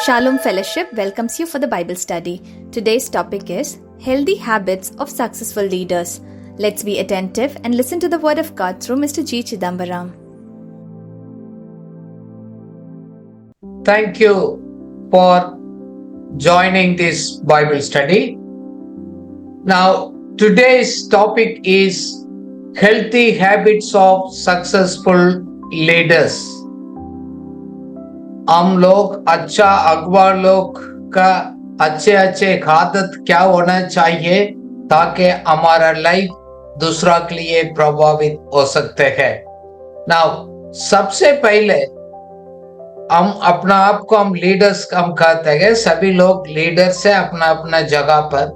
Shalom Fellowship welcomes you for the Bible study. Today's topic is Healthy Habits of Successful Leaders. Let's be attentive and listen to the Word of God through Mr. G. Chidambaram. Thank you for joining this Bible study. Now, today's topic is Healthy Habits of Successful Leaders. हम लोग अच्छा अगुवा लोग का अच्छे आदत क्या होना चाहिए ताकि हमारा लाइफ दूसरा के लिए प्रभावित हो सकते हैं। नाउ सबसे पहले हम अपना आप को हम लीडर्स हम कहते हैं, सभी लोग लीडर्स है अपना अपना जगह पर।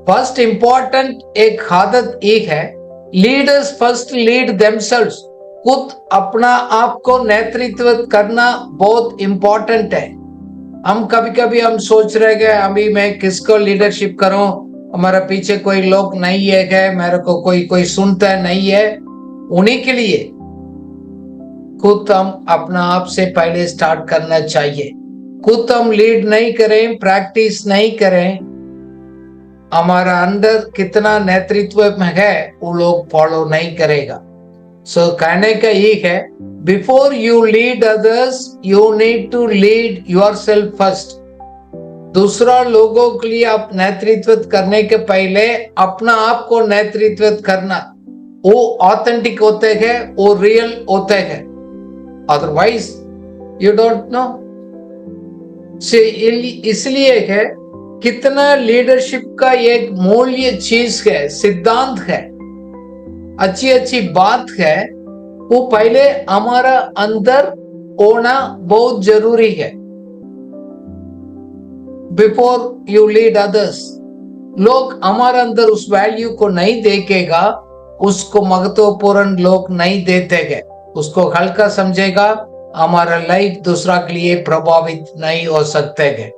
फर्स्ट इंपॉर्टेंट एक आदत एक है, लीडर्स फर्स्ट लीड देमसेल्व्स। खुद अपना आप को नेतृत्व करना बहुत इंपॉर्टेंट है। हम कभी कभी हम सोच रहे हैं अभी मैं किसको लीडरशिप करूं, हमारा पीछे कोई लोग नहीं है, मेरे को कोई सुनता नहीं है। उन्हीं के लिए खुद हम अपना आप से पहले स्टार्ट करना चाहिए। खुद हम लीड नहीं करें, प्रैक्टिस नहीं करें, हमारा अंदर कितना नेतृत्व में है वो लोग फॉलो नहीं करेगा। सो कहने का ये है, before you lead others you need to lead yourself first. दूसरा लोगों के लिए आप नेतृत्व करने के पहले अपना आप को नेतृत्व करना, वो ऑथेंटिक होते हैं, वो रियल होते हैं। Otherwise you don't know. इसलिए है कितना लीडरशिप का एक मूल्य चीज है, सिद्धांत है, अच्छी बात है, वो पहले हमारा अंदर होना बहुत जरूरी है। बिफोर यू लीड अदर्स, लोग हमारे अंदर उस वैल्यू को नहीं देखेगा, उसको महत्वपूर्ण लोग नहीं देते हैं, उसको हल्का समझेगा, हमारा लाइफ दूसरा के लिए प्रभावित नहीं हो सकते हैं।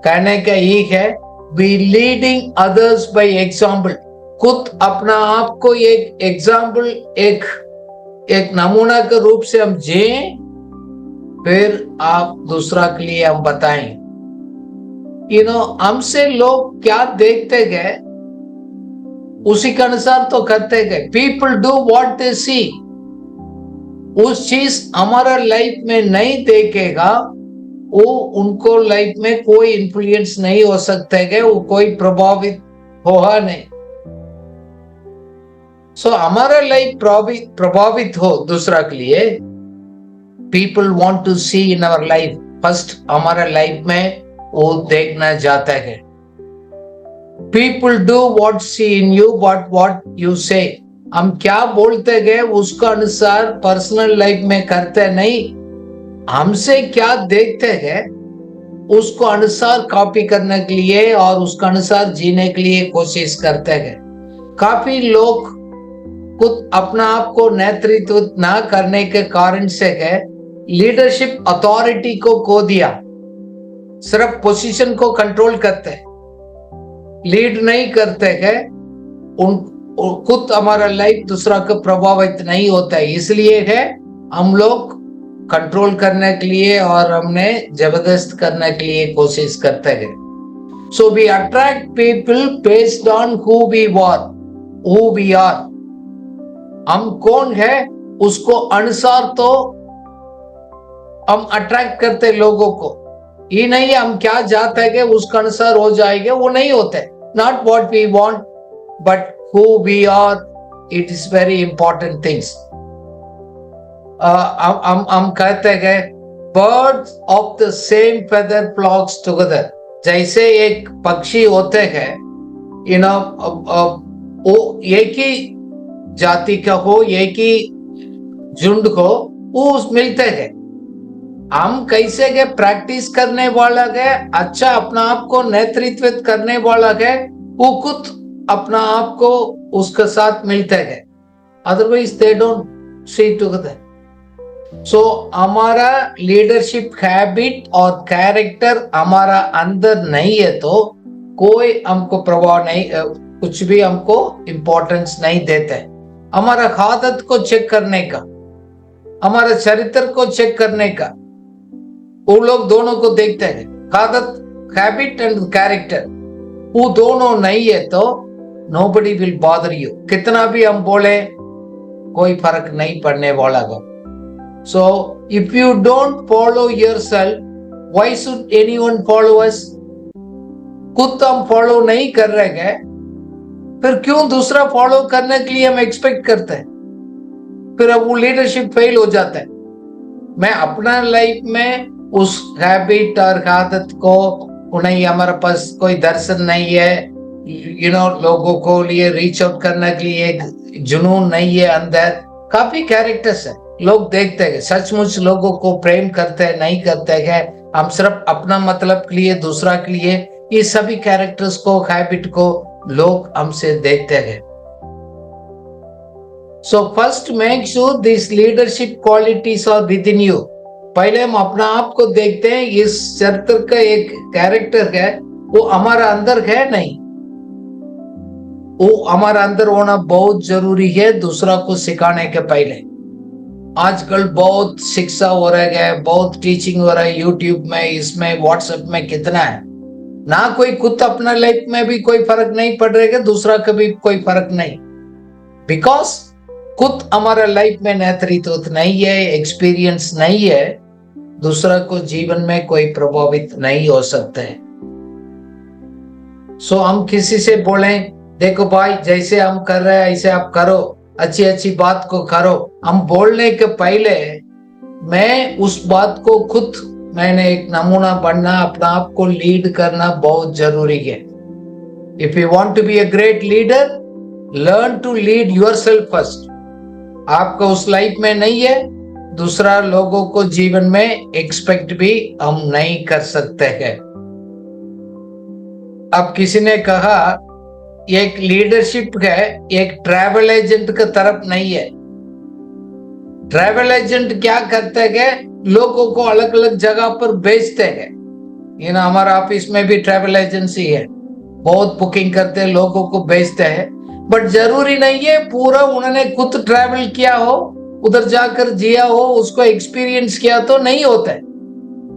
कहने का ये है, be leading others by example. खुद अपना आप को एक एग्जाम्पल, एक नमूना के रूप से हम जिए, फिर आप दूसरा के लिए हम बताएं। हमसे लोग क्या देखते हैं उसी के अनुसार तो करते गए। पीपल डू व्हाट दे सी। उस चीज हमारा लाइफ में नहीं देखेगा, वो उनको लाइफ में कोई इन्फ्लुएंस नहीं हो सकता है, वो कोई प्रभावित होगा नहीं। सो हमारा लाइफ प्रभावित हो दूसरा के लिए, people want to see in our life first. हमारा लाइफ में वो देखना चाहता है। People do what see in you what you say. हम क्या बोलते गए उसका अनुसार पर्सनल लाइफ में करते नहीं, हमसे क्या देखते हैं उसको अनुसार कॉपी करने के लिए और उसका अनुसार जीने के लिए कोशिश करते हैं। काफी लोग खुद अपना आप को नेतृत्व ना करने के कारण से है लीडरशिप अथॉरिटी को खो दिया, सिर्फ पोजीशन को कंट्रोल करते हैं, लीड नहीं करते हैं। खुद हमारा लाइफ दूसरा को प्रभावित नहीं होता है, इसलिए है हम लोग कंट्रोल करने के लिए और हमने जबरदस्त करने के लिए कोशिश करते हैं। So we attract people based on who we are. हम कौन है उसको अनुसार तो हम अट्रैक्ट करते लोगों को। ये नहीं हम क्या चाहते हैं उसका अनुसार हो जाएगा, वो नहीं होते। Not what we want but who we are, it is very important things. हम कहते हैं birds of the same feather flocks together. जैसे एक पक्षी होते हैं, वो एक ही जाति का हो, एक ही झुंड को वो मिलते हैं। हम कैसे गए प्रैक्टिस करने वाला गए, अच्छा अपना आप को नेतृत्व करने वाला गए, वो खुद अपना आप को उसके साथ मिलते गए। Otherwise they don't see together. So हमारा लीडरशिप हैबिट और कैरेक्टर हमारा अंदर नहीं है तो कोई हमको प्रभाव नहीं, कुछ भी हमको इंपॉर्टेंस नहीं देता है। हमारा आदत को चेक करने का, हमारा चरित्र को चेक करने का, वो लोग दोनों को देखते हैं, आदत, हैबिट एंड कैरेक्टर। वो दोनों नहीं है तो nobody will bother you। कितना भी हम बोले कोई फर्क नहीं पड़ने वाला है। So if you don't follow yourself, why should anyone follow us? खुद हम फॉलो नहीं कर रहे हैं, फिर क्यों दूसरा फॉलो करने के लिए हम एक्सपेक्ट करते हैं? फिर अब वो लीडरशिप फेल हो जाता है। मैं अपना लाइफ में उस हैबिट और आदत को, नहीं हमारे पास कोई दर्शन नहीं है, लोगों को लिए रीच आउट करने के लिए एक जुनून नहीं है अंदर। काफी कैरेक्टर्स है, लोग देखते हैं, सचमुच लोगों को प्रेम करते हैं नहीं करते हैं, हम सिर्फ अपना मतलब के लिए, दूसरा के लिए, ये सभी कैरेक्टर्स को, हैबिट को लोग हमसे देखते हैं। So first make sure this leadership qualities are within you. पहले हम अपना आप को देखते हैं, इस चरित्र का एक कैरेक्टर है, वो हमारा अंदर है नहीं, वो हमारा अंदर होना बहुत जरूरी है दूसरा को सिखाने के पहले। आजकल बहुत शिक्षा हो रहा है, बहुत टीचिंग हो रहा है, यूट्यूब में, इसमें, व्हाट्सएप में कितना है ना। कोई खुद अपना लाइफ में भी कोई फर्क नहीं पड़ रहा है, दूसरा का भी कोई फर्क नहीं, बिकॉज खुद हमारा लाइफ में नेतृत्व नहीं है, एक्सपीरियंस नहीं है, दूसरा को जीवन में कोई प्रभावित नहीं हो सकता है। सो हम किसी से बोलें, देखो भाई जैसे हम कर रहे हैं ऐसे आप करो, अच्छी अच्छी बात को करो, हम बोलने के पहले मैं उस बात को खुद, मैंने एक नमूना बनना, अपना आप को लीड करना बहुत जरूरी है। If you want to be a great leader, learn to lead yourself first. आपका उस लाइफ में नहीं है, दूसरा लोगों को जीवन में एक्सपेक्ट भी हम नहीं कर सकते हैं। अब किसी ने कहा एक लीडरशिप है, एक ट्रैवल एजेंट की तरफ नहीं है। ट्रैवल एजेंट क्या करते हैं, लोगों को अलग अलग जगह पर भेजते हैं। हमारा ऑफिस में भी ट्रैवल एजेंसी है, बहुत बुकिंग करते हैं, लोगों को भेजते हैं, बट जरूरी नहीं है पूरा उन्होंने खुद ट्रैवल किया हो, उधर जाकर जिया हो, उसको एक्सपीरियंस किया तो नहीं होता है,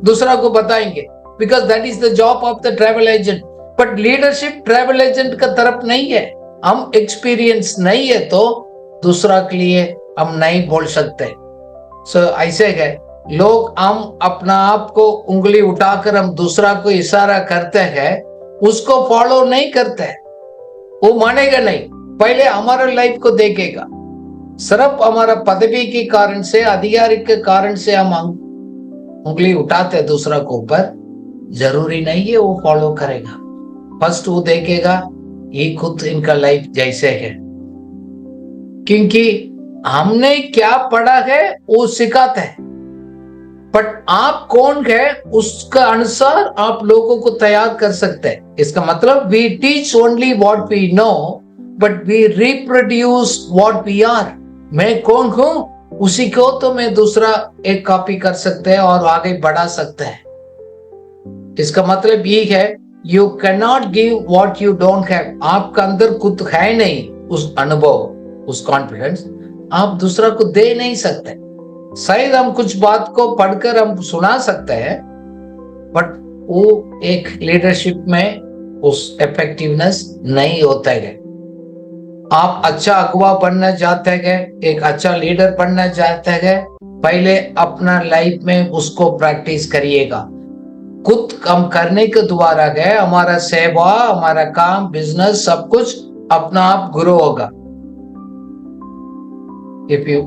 दूसरा को बताएंगे, because that is the job of the travel agent. But leadership travel agent का तरफ नहीं है। हम एक्सपीरियंस नहीं है तो दूसरा के लिए हम नहीं बोल सकते। सो ऐसे है, लोग हम अपना आप को उंगली उठाकर हम दूसरा को इशारा करते हैं, उसको फॉलो नहीं करते, वो मानेगा नहीं, पहले हमारा लाइफ को देखेगा। सिर्फ हमारा पदवी के कारण से, अधिकारी के कारण से हम उंगली उठाते हैं दूसरा को ऊपर, जरूरी नहीं है वो फॉलो करेगा। फर्स्ट वो देखेगा ये खुद इनका लाइफ जैसे है, क्योंकि हमने क्या पढ़ा है वो सिखाते हैं, बट आप कौन है उसका अनुसार आप लोगों को तैयार कर सकते हैं। इसका मतलब we teach only what we know, but we reproduce what we are. मैं कौन हूं उसी को तो मैं दूसरा एक कॉपी कर सकते हैं और आगे बढ़ा सकते हैं। इसका मतलब ये है, you can not give what you don't have. आपका अंदर खुद है नहीं उस अनुभव, उस कॉन्फिडेंस, आप दूसरा को दे नहीं सकते। शायद हम कुछ बात को पढ़कर हम सुना सकते हैं, बट वो एक लीडरशिप में उस इफेक्टिवनेस नहीं होता है। आप अच्छा अगुवा बनना चाहते हैं, एक अच्छा लीडर बनना चाहते हैं, पहले अपना लाइफ में उसको प्रैक्टिस करिएगा। खुद कम करने के द्वारा है हमारा सेवा, हमारा काम, बिजनेस, सब कुछ अपना आप ग्रो होगा। If you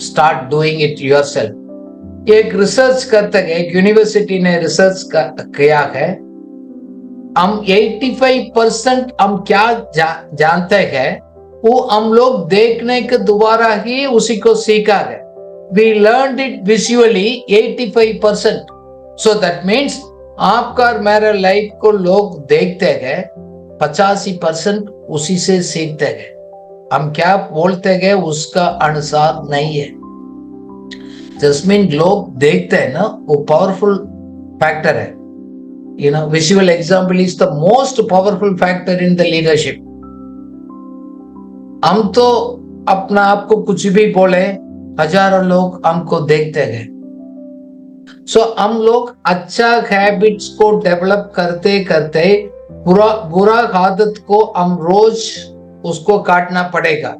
start doing it yourself. एक रिसर्च करते हैं, एक यूनिवर्सिटी ने रिसर्च किया है, हम 85% हम क्या जानते हैं वो हम लोग देखने के द्वारा ही उसी को सीखा है। We learned it visually 85%. So that means आपका और मेरा लाइफ को लोग देखते हैं, 85% उसी से सीखते हैं। हम क्या बोलते हैं उसका अनुसार नहीं है। जस्मिन लोग देखते हैं ना, वो पावरफुल फैक्टर है। Visual example is the most powerful factor in the leadership. हम तो अपना आप को कुछ भी बोले, हजारों लोग हमको देखते हैं, सो हम लोग अच्छा हैबिट्स को डेवलप करते करते बुरा आदत को हम रोज उसको काटना पड़ेगा।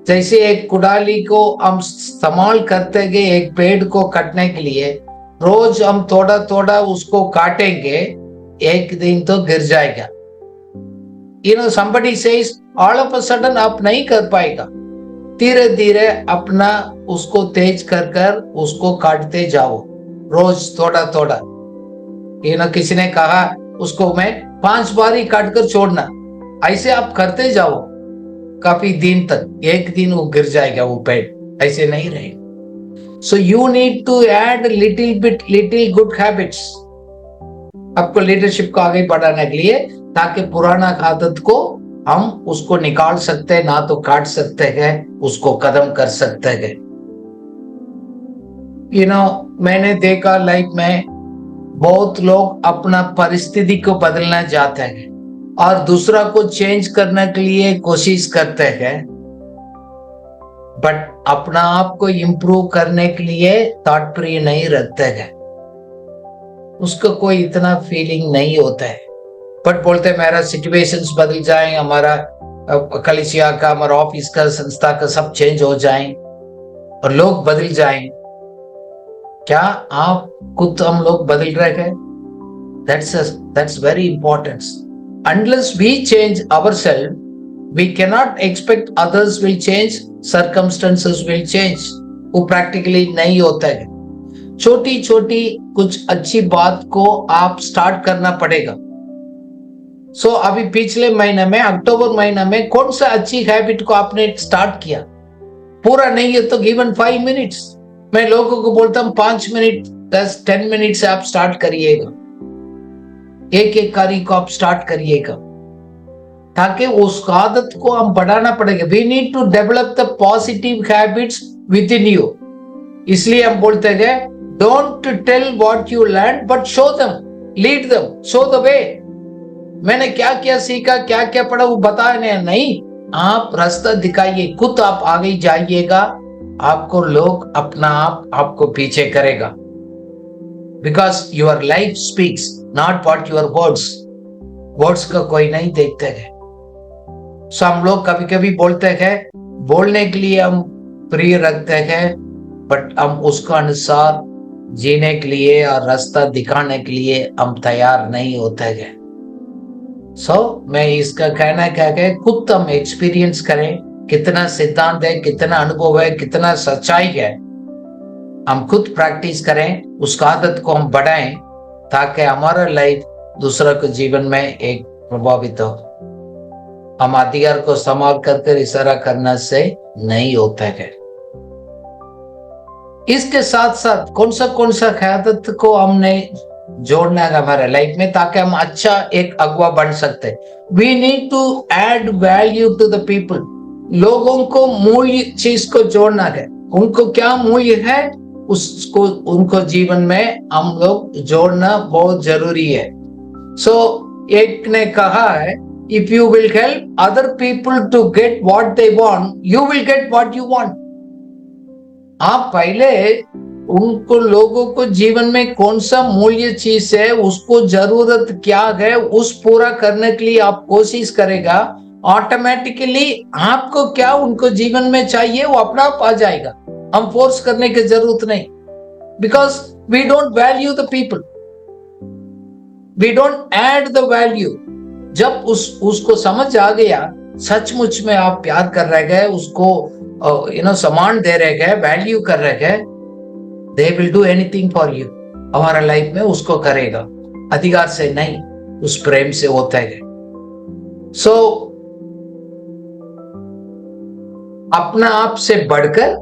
जैसे एक कुदाली को हम इस्तेमाल करते गए एक पेड़ को काटने के लिए, रोज हम थोड़ा थोड़ा उसको काटेंगे, एक दिन तो गिर जाएगा। somebody says all of a sudden आप नहीं कर पाएगा, धीरे धीरे अपना उसको तेज कर कर उसको काटते जाओ, रोज थोड़ा थोड़ा। किसी ने कहा उसको मैं 5 बार ही काट कर छोड़ना, ऐसे आप करते जाओ काफी दिन तक, एक दिन वो गिर जाएगा वो पेड़, ऐसे नहीं रहेगा। So you need to add little good habits आपको लीडरशिप को आगे बढ़ाने के लिए, ताकि पुराना आदत को हम उसको निकाल सकते हैं, ना तो काट सकते हैं, उसको खत्म कर सकते हैं। मैंने देखा लाइफ में बहुत लोग अपना परिस्थिति को बदलना चाहते हैं और दूसरा को चेंज करने के लिए कोशिश करते हैं, बट अपना आप को इम्प्रूव करने के लिए तात्पर्य नहीं रखते हैं, उसको कोई इतना फीलिंग नहीं होता है। बट बोलते मेरा सिचुएशंस बदल जाए, हमारा कलिसिया का, हमारा ऑफिस का, संस्था का सब चेंज हो जाए और लोग बदल जाएं। क्या आप खुद हम लोग बदल रहे हैं? That's very important. Unless we change ourselves, we cannot expect others will change, circumstances will change. वो प्रैक्टिकली नहीं होता है। छोटी छोटी कुछ अच्छी बात को आप स्टार्ट करना पड़ेगा। अभी पिछले महीने में, अक्टूबर महीना में कौन सा अच्छी हैबिट को आपने स्टार्ट किया? पूरा नहीं है तो गिवन 5 मिनट्स। मैं लोगों को बोलता हूं 5 मिनट 10 मिनट से आप स्टार्ट करिएगा, एक कार्य को आप स्टार्ट करिएगा, ताकि उस आदत को हम बढ़ाना पड़ेगा। We need to develop the positive habits within you. इसलिए हम बोलते हैं don't tell what you learn but show them, lead them, show the way. मैंने क्या क्या सीखा, क्या क्या पढ़ा वो बताने नहीं, आप रास्ता दिखाइए, खुद आप आगे जाइएगा, आपको लोग अपना आप आपको पीछे करेगा। Because your life speaks not what your words का कोई नहीं देखते है। हम लोग कभी कभी बोलते हैं, बोलने के लिए हम प्रिय रखते हैं, बट हम उसका अनुसार जीने के लिए और रास्ता दिखाने के लिए हम तैयार नहीं होते हैं। मैं इसका कहना क्या है, खुद हम एक्सपीरियंस करें, कितना सिद्धांत है, कितना अनुभव है, कितना सच्चाई है, हम खुद प्रैक्टिस करें, उस आदत को हम बढ़ाएं, ताकि हमारा लाइफ दूसरा के जीवन में एक प्रभावित हो। हम अधिकार को संभाल कर इशारा करने से नहीं होता है। इसके साथ साथ कौन सा आदत को हमने जोड़ना है हमारे लाइफ में, ताकि हम अच्छा एक अगुवा बन सकते। We need to add value to the people. लोगों को मूल्य चीज को जोड़ना है, उनको क्या मूल्य है उसको उनको जीवन में हम लोग जोड़ना बहुत जरूरी है। एक ने कहा है, if you will help other people to get what they want, you will get what you want. आप पहले उनको लोगों को जीवन में कौन सा मूल्य चीज है, उसको जरूरत क्या है, उस पूरा करने के लिए आप कोशिश करेगा, ऑटोमेटिकली आपको क्या उनको जीवन में चाहिए वो अपना आप आ जाएगा। हम फोर्स करने की जरूरत नहीं, because we don't value the people, we don't add the value. जब उसको समझ आ गया सचमुच में आप प्यार कर रहे गए, उसको सम्मान दे रहे गए, वैल्यू कर रहे गए, they will do anything for you। हमारा लाइफ में उसको करेगा, अधिकार से नहीं, उस प्रेम से होता है। अपना आप से बढ़कर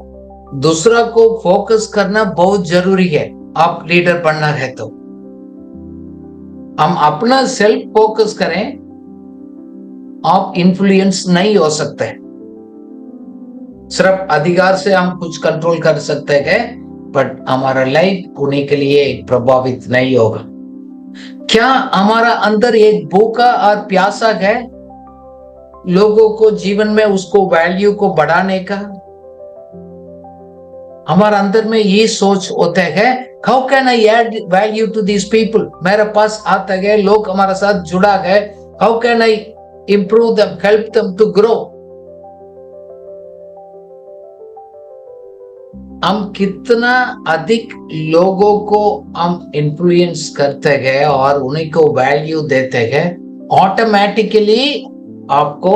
दूसरा को फोकस करना बहुत जरूरी है। आप लीडर बनना है तो हम अपना सेल्फ फोकस करें, आप इन्फ्लुएंस नहीं हो सकते। सिर्फ अधिकार से हम कुछ कंट्रोल कर सकते हैं, बट हमारा लाइफ उन्हीं के लिए प्रभावित नहीं होगा। क्या हमारा अंदर एक भूखा और प्यासा है लोगों को जीवन में उसको वैल्यू को बढ़ाने का? हमारा अंदर में ये सोच होता है how can I add value to this people? मेरे पास आते गए लोग, हमारे साथ जुड़ा गए, how can I improve them, help them to grow? हम कितना अधिक लोगों को हम इन्फ्लुएंस करते गए और उन्हीं को वैल्यू देते गए, ऑटोमेटिकली आपको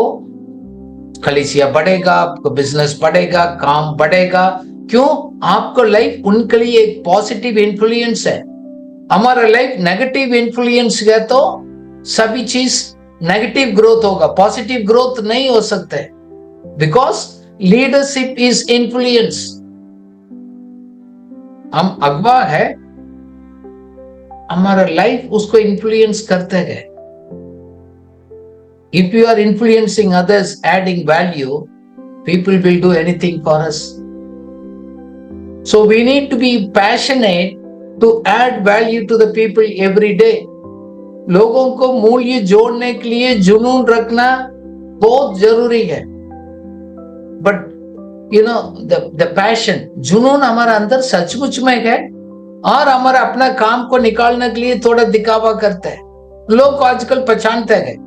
कलीसिया बढ़ेगा, आपको बिजनेस बढ़ेगा, काम बढ़ेगा। क्यों? आपको लाइफ उनके लिए एक पॉजिटिव इन्फ्लुएंस है। हमारा लाइफ नेगेटिव इन्फ्लुएंस है तो सभी चीज नेगेटिव ग्रोथ होगा, पॉजिटिव ग्रोथ नहीं हो सकता है, बिकॉज लीडरशिप इज इन्फ्लुएंस। हम अगवा है, हमारा लाइफ उसको इन्फ्लुएंस करते गए। If you are influencing others, adding value, people will do anything for us. So we need to be passionate to add value to the people every day. लोगों को मूल्य जोड़ने के लिए जुनून रखना बहुत जरूरी है। But you know, the passion, जुनून हमारा अंदर सचमुच में है और हमारा अपना काम को निकालने के लिए थोड़ा दिखावा करते हैं। लोग को आजकल पहचानते हैं,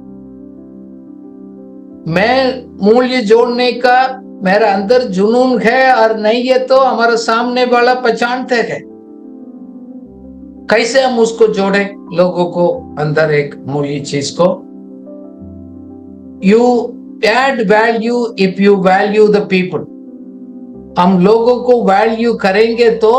मैं मूल्य जोड़ने का मेरा अंदर जुनून है और नहीं है तो हमारा सामने वाला पहचानते हैं। कैसे हम उसको जोड़े लोगों को अंदर एक मूल्य चीज को? You add value if you value the people. हम लोगों को वैल्यू करेंगे तो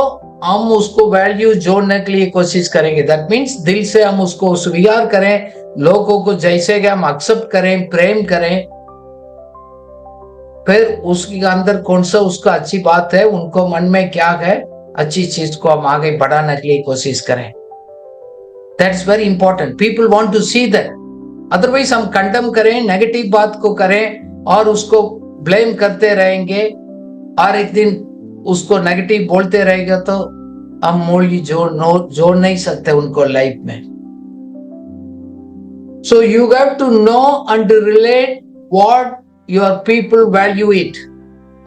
हम उसको वैल्यू जोड़ने के लिए कोशिश करेंगे। दैट मीन्स दिल से हम उसको स्वीकार करें, लोगों को जैसे कि हम एक्सेप्ट करें, प्रेम करें। फिर उसके अंदर कौन सा उसका अच्छी बात है, उनको मन में क्या है, अच्छी चीज को हम आगे बढ़ाने के लिए कोशिश करें। That's very important. People want to see that. Otherwise हम कंडेम करें, नेगेटिव बात को करें और उसको ब्लेम करते रहेंगे और एक दिन उसको नेगेटिव बोलते रहेगा तो हम मूल्य जोड़ नहीं सकते उनको लाइफ में। So you have to know and relate what your people value it.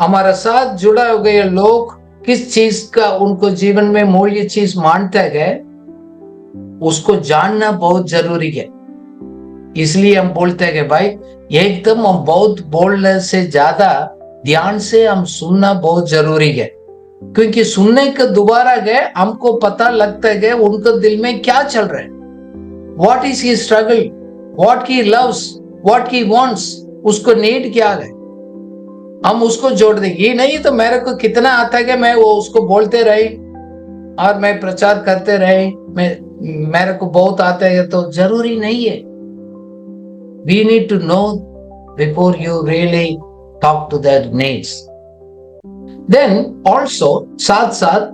हमारा साथ जुड़ा हो गए लोग किस चीज का उनको जीवन में मूल्य चीज मानते गए, उसको जानना बहुत जरूरी है। इसलिए हम बोलते हैं कि भाई एकदम हम बहुत बोलने से ज्यादा ध्यान से हम सुनना बहुत जरूरी है, क्योंकि सुनने के दोबारा गए हमको पता लगता है उनके दिल में क्या चल रहा है, what is he struggle, what he loves, what he wants, उसको नीड क्या है, हम उसको जोड़ देंगे। ये नहीं तो मेरे को कितना आता है कि मैं वो उसको बोलते रहे और मैं प्रचार करते रहे, मेरे को बहुत आता है, तो जरूरी नहीं है। We need to know before you really talk to their needs. Then also साथ साथ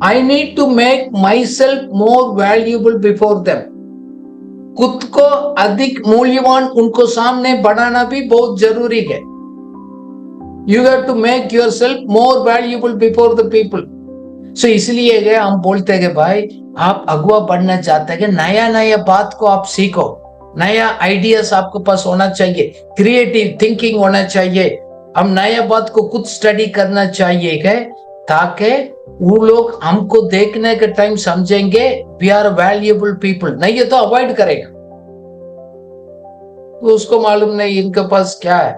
I need to make myself more valuable before them. खुद को अधिक मूल्यवान उनको सामने बढ़ाना भी बहुत जरूरी है। You have to make yourself more valuable before the people. So इसलिए हम बोलते हैं कि भाई आप अगुआ बनना चाहते हैं कि नया नया बात को आप सीखो, नया आइडियाज आपके पास होना चाहिए, क्रिएटिव थिंकिंग होना चाहिए। हम नया बात को खुद स्टडी करना चाहिए क्या, ताकि वो लोग हमको देखने के टाइम समझेंगे वी आर वैल्यूएबल पीपल। नहीं ये तो अवॉइड करेगा, तो उसको मालूम नहीं इनके पास क्या है,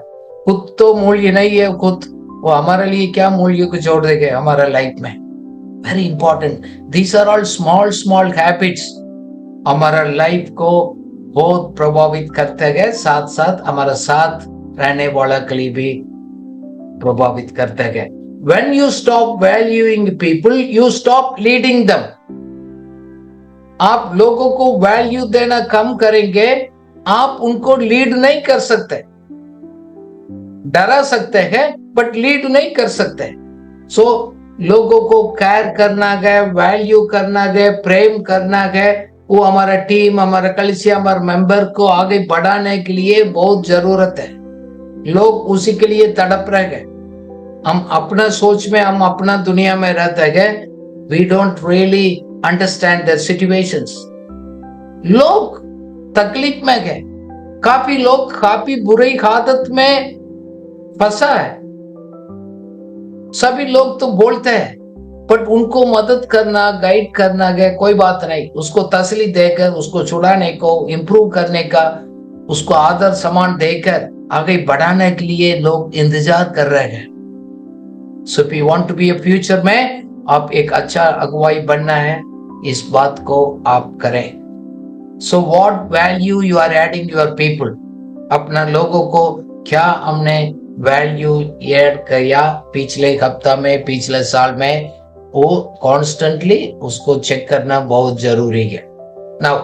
खुद तो मूल्य नहीं है, खुद वो हमारे लिए क्या मूल्य को जोड़ देंगे हमारा लाइफ में। Very important. These are all small small habits हमारा लाइफ को बहुत प्रभावित करते गए, साथ साथ हमारा साथ रहने वाला के लिए भी प्रभावित करते गए। When you stop valuing people, you stop leading them. आप लोगों को वैल्यू देना कम करेंगे, आप उनको लीड नहीं कर सकते। डरा सकते हैं बट लीड नहीं कर सकते। सो लोगों को केयर करना गए, वैल्यू करना गए, प्रेम करना गए, वो हमारा टीम, हमारा कलीसिया, हमारे मेंबर को आगे बढ़ाने के लिए बहुत जरूरत है। लोग उसी के लिए तड़प रहे गए। हम अपना सोच में, हम अपना दुनिया में रहते गए। We don't really understand the situations. लोग तकलीफ में गए, काफी लोग काफी बुरी आदत में फंसा है। सभी लोग तो बोलते हैं बट उनको मदद करना, गाइड करना गया कोई बात नहीं, उसको तसल्ली देकर, उसको छुड़ाने को, इम्प्रूव करने का, उसको आदर सम्मान देकर आगे बढ़ाने के लिए लोग इंतजार कर रहे हैं। So if you want to be a future में आप एक अच्छा अगुवाई बनना है, इस बात को आप करें। So what value you are adding your people, अपना लोगों को क्या हमने वैल्यू ऐड किया पिछले हफ्ता में, पिछले साल में, वो कॉन्स्टेंटली उसको चेक करना बहुत जरूरी है। नाउ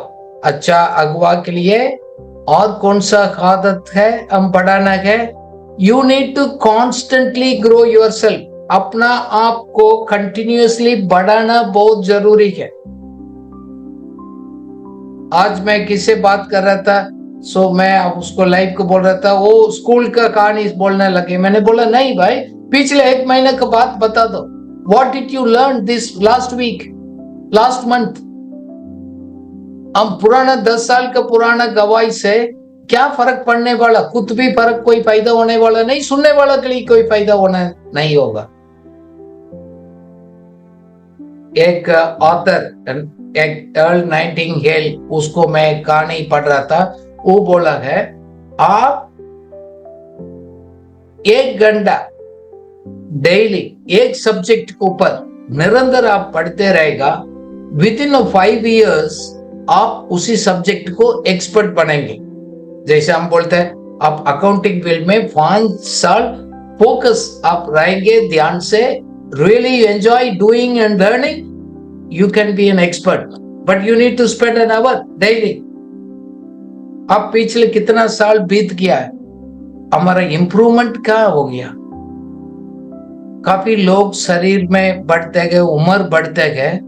अच्छा अगुवा के लिए और कौन सा आदत है हम बढ़ाना है? You need to constantly grow yourself, अपना आप को कंटिन्यूअसली बढ़ाना बहुत जरूरी है। आज मैं किससे बात कर रहा था, सो मैं अब उसको लाइव को बोल रहा था, वो स्कूल का कहानी बोलने लगे। मैंने बोला नहीं भाई, पिछले 1 महीने का बात बता दो। What did you learn this last week, last month? हम पुराना 10 साल का पुराना गवाही से क्या फर्क पड़ने वाला? खुद भी फर्क कोई फायदा होने वाला नहीं, सुनने वाला के लिए कोई फायदा होना नहीं होगा। एक ऑथर, एक अर्ल नाइटिंगेल, उसको मैं कहानी पढ़ रहा था, वो बोला है आप 1 घंटा डेली एक सब्जेक्ट के ऊपर निरंतर आप पढ़ते रहेगा, विद इन 5 years आप उसी सब्जेक्ट को एक्सपर्ट बनेंगे। जैसे हम बोलते हैं आप अकाउंटिंग फील्ड में 5 साल फोकस आप रहेंगे ध्यान से, really enjoy doing and learning, you can be an expert, but you need to spend an hour daily. अब पिछले कितना साल बीत गया है, हमारा इंप्रूवमेंट क्या हो गया? काफी लोग शरीर में बढ़ते गए, उम्र बढ़ते गए,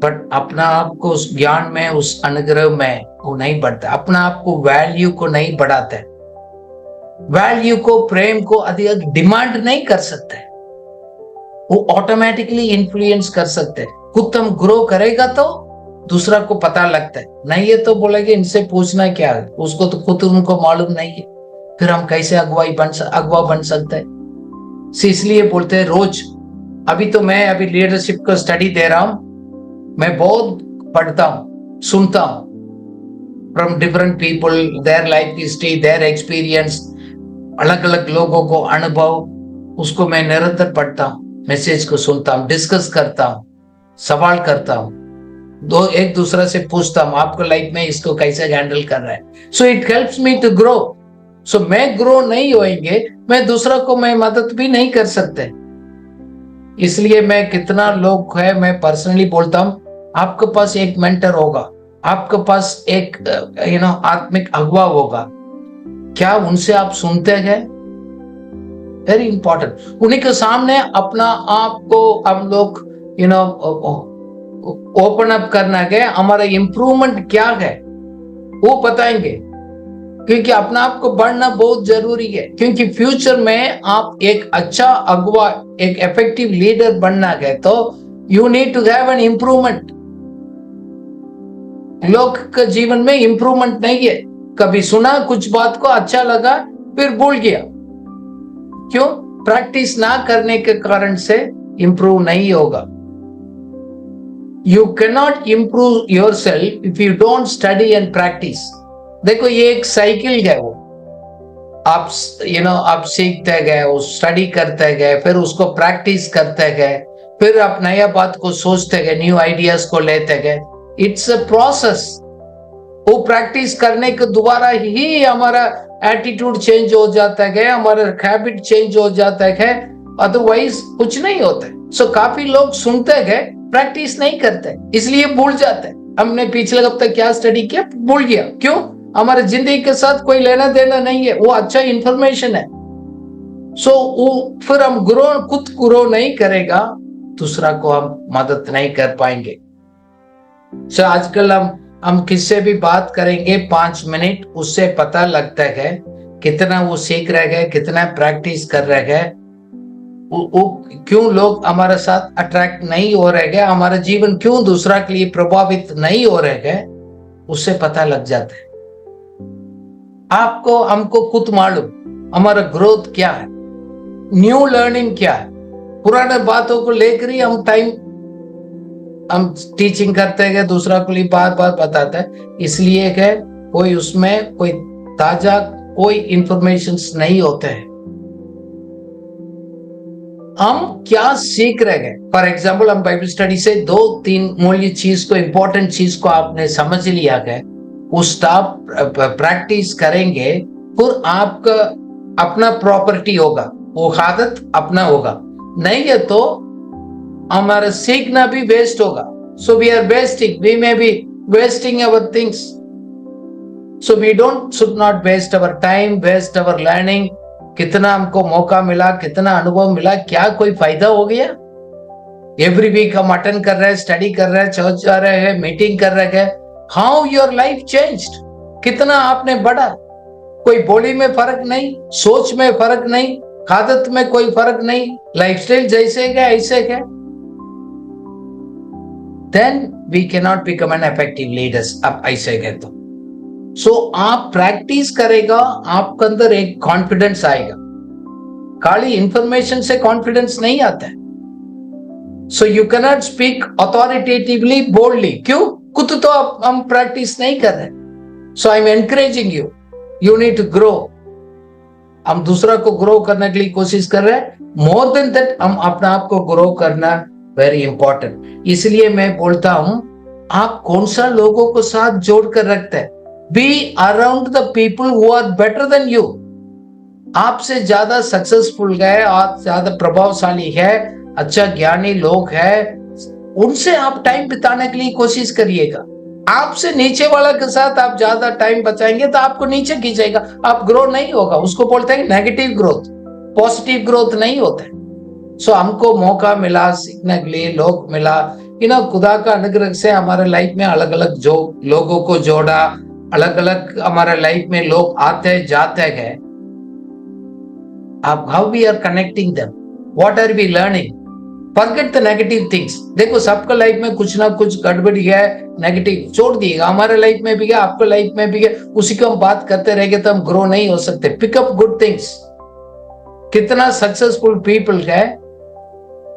बट अपना आप को उस ज्ञान में, उस अनुग्रह में वो नहीं बढ़ता, अपना आप को वैल्यू को नहीं बढ़ाते, वैल्यू को, प्रेम को अधिक डिमांड नहीं कर सकते, वो ऑटोमेटिकली इन्फ्लुएंस कर सकते। खुद हम ग्रो करेगा तो दूसरा को पता लगता है, नहीं है तो बोलेंगे इनसे पूछना क्या है, उसको तो खुद उनको मालूम नहीं है, फिर हम कैसे अगुवा बन सकते हैं? इसलिए बोलते हैं रोज, अभी तो मैं अभी लीडरशिप को स्टडी दे रहा हूं, मैं बहुत पढ़ता हूं, सुनता हूं from different people, their life history, their experience, अलग अलग लोगों को अनुभव, उसको मैं निरंतर पढ़ता हूं, मैसेज को सुनता हूं, डिस्कस करता हूं, सवाल करता हूं, एक दूसरे से पूछता हूं आपको लाइफ में इसको कैसे हैंडल कर रहा है। So it helps me to grow. So मैं ग्रो नहीं होएंगे, मैं दूसरा को मैं मदद भी नहीं कर सकते। इसलिए मैं कितना लोग है, मैं पर्सनली बोलता हूं, आपके पास एक मेंटर होगा, आपके पास एक आत्मिक अगुवा होगा, क्या उनसे आप सुनते हैं? Very important. उन्हीं के सामने अपना आप को हम लोग ओपन अप करना है, हमारा इंप्रूवमेंट क्या है वो बताएंगे, क्योंकि अपना आप को बढ़ना बहुत जरूरी है। क्योंकि फ्यूचर में आप एक अच्छा अगुवा, एक इफेक्टिव लीडर बनना है तो you need to have an improvement. लोग के जीवन में इंप्रूवमेंट नहीं है, कभी सुना कुछ बात को अच्छा लगा फिर भूल गया, क्यों? प्रैक्टिस ना करने के कारण से इंप्रूव नहीं होगा। You can not improve yourself if you don't study and practice. देखो ये एक साइकिल है, वो आप सीखते गए, वो स्टडी करते गए, फिर उसको प्रैक्टिस करते गए, फिर आप नया बात को सोचते गए, न्यू आइडियाज को लेते गए। It's a process. वो प्रैक्टिस करने के द्वारा ही हमारा एटीट्यूड चेंज हो जाता है, हमारा हैबिट चेंज हो जाता है, अदरवाइज कुछ नहीं होता है। सो काफी लोग सुनते गए, प्रैक्टिस नहीं करते, इसलिए भूल जाते हैं। हमने पिछले हफ्ते क्या स्टडी किया, भूल गया, क्यों? हमारे जिंदगी के साथ कोई लेना देना नहीं है, वो अच्छा इंफॉर्मेशन है। सो वो फिर हम खुद ग्रो नहीं करेगा, दूसरा को हम मदद नहीं कर पाएंगे। सो आजकल हम किससे भी बात करेंगे 5 मिनट, उससे पता लगता है कितना वो सीख रहे हैं, कितना प्रैक्टिस कर रहे हैं, क्यों लोग हमारे साथ अट्रैक्ट नहीं हो रहे हैं, हमारा जीवन क्यों दूसरा के लिए प्रभावित नहीं हो रहे हैं, उससे पता लग जाता है। आपको हमको खुद मालूम हमारा ग्रोथ क्या है, न्यू लर्निंग क्या है, पुराने बातों को लेकर ही हम टीचिंग करते हैं, दूसरा को लिए बार बार बताते हैं, इसलिए कि कोई उसमें कोई ताजा कोई इंफॉर्मेशंस नहीं होते हैं। हम क्या सीख रहे हैं? फॉर एग्जाम्पल, हम बाइबल स्टडी से 2-3 मूल्य चीज को, इंपॉर्टेंट चीज को आपने समझ लिया है, उसका प्रैक्टिस करेंगे, फिर आपका अपना प्रॉपर्टी होगा, वो आदत अपना होगा। नहीं है तो हमारा सीखना भी वेस्ट होगा। So we are wasting, we may be wasting our things. So we should not waste our time, waste our learning. कितना हमको मौका मिला, कितना अनुभव मिला, क्या कोई फायदा हो गया? एवरी वीक हम अटेंड कर रहे हैं, स्टडी कर रहे हैं, चर्च जा रहे हैं, मीटिंग कर रहे हैं। How your life changed? कितना आपने बढ़ा? कोई बॉडी में फर्क नहीं, सोच में फर्क नहीं, आदत में कोई फर्क नहीं, लाइफस्टाइल जैसे है ऐसे है। Then we cannot become an effective leaders। अब ऐसे है तो आप प्रैक्टिस करेगा, आपके अंदर एक कॉन्फिडेंस आएगा। खाली इंफॉर्मेशन से कॉन्फिडेंस नहीं आता है। So you cannot speak authoritatively, boldly. क्यों? खुद तो हम प्रैक्टिस नहीं कर रहे। So I am encouraging you, you need to grow. हम दूसरा को ग्रो करने के लिए कोशिश कर रहे हैं। मोर देन दैट, हम अपने आप को ग्रो करना वेरी इंपॉर्टेंट। इसलिए मैं बोलता हूं, आप कौन सा लोगों को साथ जोड़कर रखते हैं? Be around the people who are better than you. आपसे ज्यादा सक्सेसफुल है और ज्यादा प्रभावशाली है, अच्छा ज्ञानी लोग है, उनसे आप टाइम बिताने के लिए कोशिश करिएगा। आपसे नीचे वाला के साथ आप ज्यादा टाइम बचाएंगे तो आपको नीचे खींचेगा, आप ग्रो नहीं होगा। उसको बोलते हैं नेगेटिव ग्रोथ, पॉजिटिव ग्रोथ नहीं होता है। सो हमको मौका मिला सीखने के लिए, लोग मिला, खुदा का अनुग्रह से हमारे लाइफ में अलग अलग जो लोगों को जोड़ा, अलग अलग हमारे लाइफ में लोग आते जाते गए। अब how we are connecting them, what are we learning? Forget the negative things. देखो, सबका लाइफ में कुछ ना कुछ गड़बड़ी है, नेगेटिव छोड़ दिएगा। हमारे लाइफ में भी है, आपके लाइफ में भी है, उसी को हम बात करते रहेंगे तो हम ग्रो नहीं हो सकते। Pickup good things. कितना सक्सेसफुल पीपल है,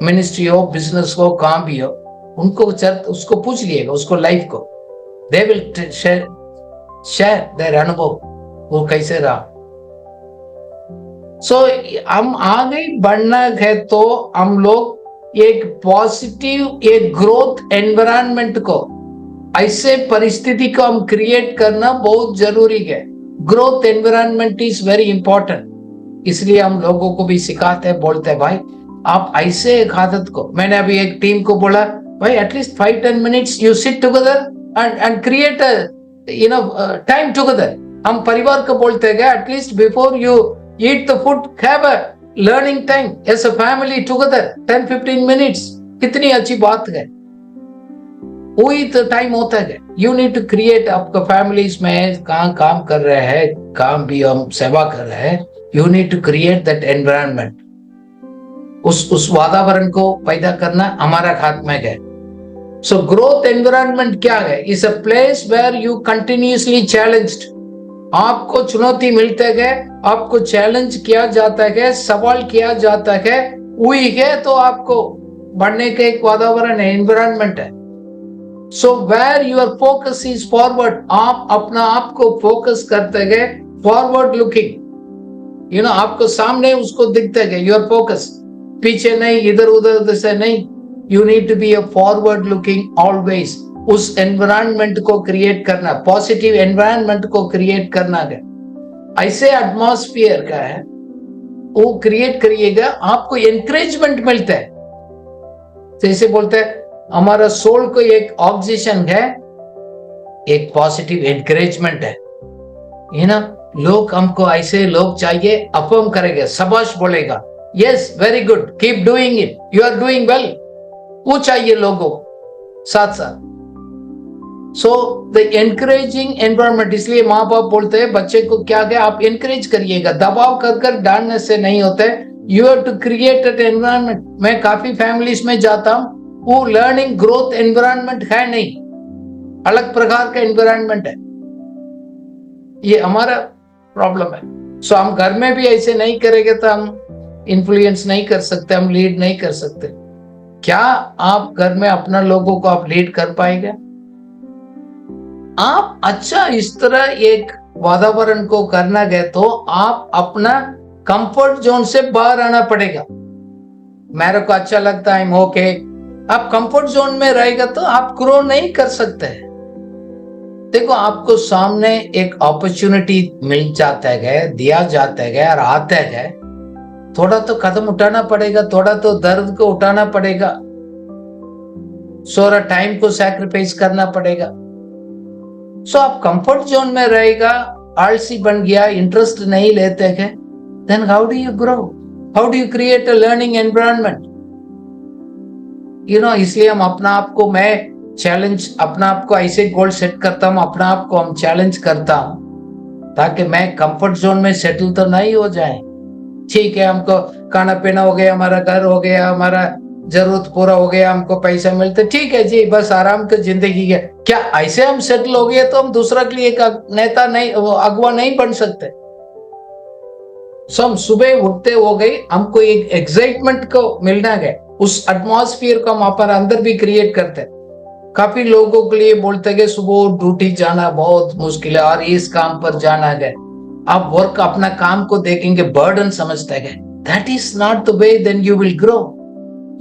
मिनिस्ट्री हो, बिजनेस हो, काम भी हो, उनको उसको पूछ लिएगा, उसको लाइफ को, दे विल शेयर देयर अनुभव, वो कैसे रहा। सो हम आगे बढ़ना है तो हम लोग एक पॉजिटिव, एक ग्रोथ एनवायरनमेंट को, ऐसे परिस्थिति को हम क्रिएट करना बहुत जरूरी है। Growth environment is very important. इसलिए हम लोगों को भी सिखाते हैं, बोलते हैं भाई आप ऐसे एक आदत को, मैंने अभी एक टीम को बोला भाई at least 5-10 minutes you sit together and create time together. हम परिवार को बोलते हैं at least before you eat the food have a learning time as a family together 10-15 minutes. कितनी अच्छी बात है, वही तो टाइम होता है। यू नीड टू क्रिएट, आपका फैमिलीज में कहाँ काम कर रहे हैं, काम भी हम सेवा कर रहे हैं, you need to create that environment. उस वातावरण को पैदा करना हमारा हाथ में है। सो ग्रोथ एनवायरनमेंट क्या है? Is a place where you continuously challenged. आपको चुनौती मिलते गए, आपको चैलेंज किया जाता है, सवाल किया जाता है, वही है तो आपको बढ़ने का एक वातावरण है, एनवायरनमेंट है। So where your focus is forward, आप अपना आप को फोकस करते गए, फॉरवर्ड लुकिंग, आपको सामने उसको दिखते गए, योर फोकस पीछे नहीं, इधर उधर से नहीं। You need to be a forward looking always. उस एनवायरनमेंट को क्रिएट करना, पॉजिटिव एनवायरनमेंट को क्रिएट करना है, ऐसे एटमॉस्फेयर का है वो क्रिएट करिएगा, आपको एनकरेजमेंट मिलता है। जैसे बोलते हैं हमारा सोल को एक ऑक्सीजन है, एक पॉजिटिव एनकरेजमेंट है ना। लोग हमको ऐसे लोग चाहिए, अफर्म करेंगे, शाबाश बोलेगा, yes very good, keep doing it, you are doing well, वो चाहिए लोगों साथ साथ। So the encouraging environment. इसलिए माँ बाप बोलते हैं बच्चे को क्या क्या आप एनकरेज करिएगा, दबाव कर डालने से नहीं होता है। You have to create an environment. मैं काफी फैमिलीज में जाता हूँ, वो लर्निंग ग्रोथ एनवायरनमेंट है नहीं, अलग प्रकार का एनवायरनमेंट है। ये हमारा प्रॉब्लम है। सो हम घर में भी ऐसे नहीं करेंगे तो हम इन्फ्लुएंस नहीं कर सकते, हम लीड नहीं कर सकते। क्या आप घर में अपना लोगों को आप लीड कर पाएंगे? आप अच्छा इस तरह एक वातावरण को करना गए तो आप अपना कंफर्ट जोन से बाहर आना पड़ेगा। मेरे को अच्छा लगता है, ओके, आप कंफर्ट जोन में रहेगा तो आप ग्रो नहीं कर सकते। देखो, आपको सामने एक अपॉर्चुनिटी मिल जाता है, दिया जाता है और आता है, थोड़ा तो कदम उठाना पड़ेगा, थोड़ा तो दर्द को उठाना पड़ेगा, थोड़ा टाइम को सैक्रिफाइस करना पड़ेगा। सो आप कंफर्ट जोन में रहेगा, आलसी बन गया, इंटरेस्ट नहीं लेते हैं, then how do you grow? How do you create a learning environment? इसलिए हम अपना आप को, मैं चैलेंज अपना आप को ऐसे गोल सेट करता हूं, अपना आप को हम चैलेंज करता हूं ताकि मैं कंफर्ट जोन में सेटल तो नहीं हो जाए। ठीक है, हमको खाना पीना हो गया, हमारा घर हो गया, हमारा जरूरत पूरा हो गया, हमको पैसा मिलता, ठीक है जी, बस आराम की जिंदगी है। क्या ऐसे हम सेटल हो गए तो हम दूसरा के लिए एक नेता नहीं, अगुवा नहीं बन सकते? हम सुबह उठते हो गई, हमको एक एक्साइटमेंट को मिलना है, उस एटमॉस्फेयर को हम अपने अंदर भी क्रिएट करते हैं। काफी लोगों के लिए बोलते हैं सुबह ड्यूटी जाना बहुत मुश्किल है और इस काम पर जाना है, आप वर्क अपना काम को देखेंगे बर्डन समझते हैं, that is not the way, then you will grow.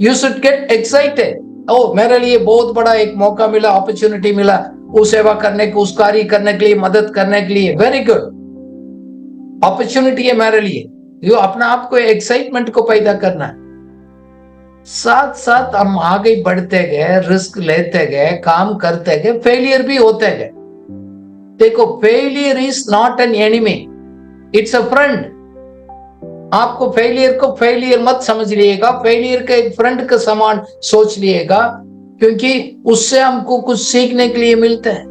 You should get excited, oh मेरे लिए बहुत बड़ा एक मौका मिला, अपॉर्चुनिटी मिला, उस सेवा करने को, उस कार्य करने के लिए, मदद करने के लिए, वेरी गुड अपॉर्चुनिटी है मेरे लिए। यू अपना आप को एक्साइटमेंट को पैदा करना है। साथ साथ हम आगे बढ़ते गए, रिस्क लेते गए, काम करते गए, फेलियर भी होते गए। देखो, failure is not an enemy, it's a friend. आपको फेलियर को फेलियर मत समझ लिएगा, फेलियर के एक फ्रेंड का समान सोच लिएगा, क्योंकि उससे हमको कुछ सीखने के लिए मिलता है।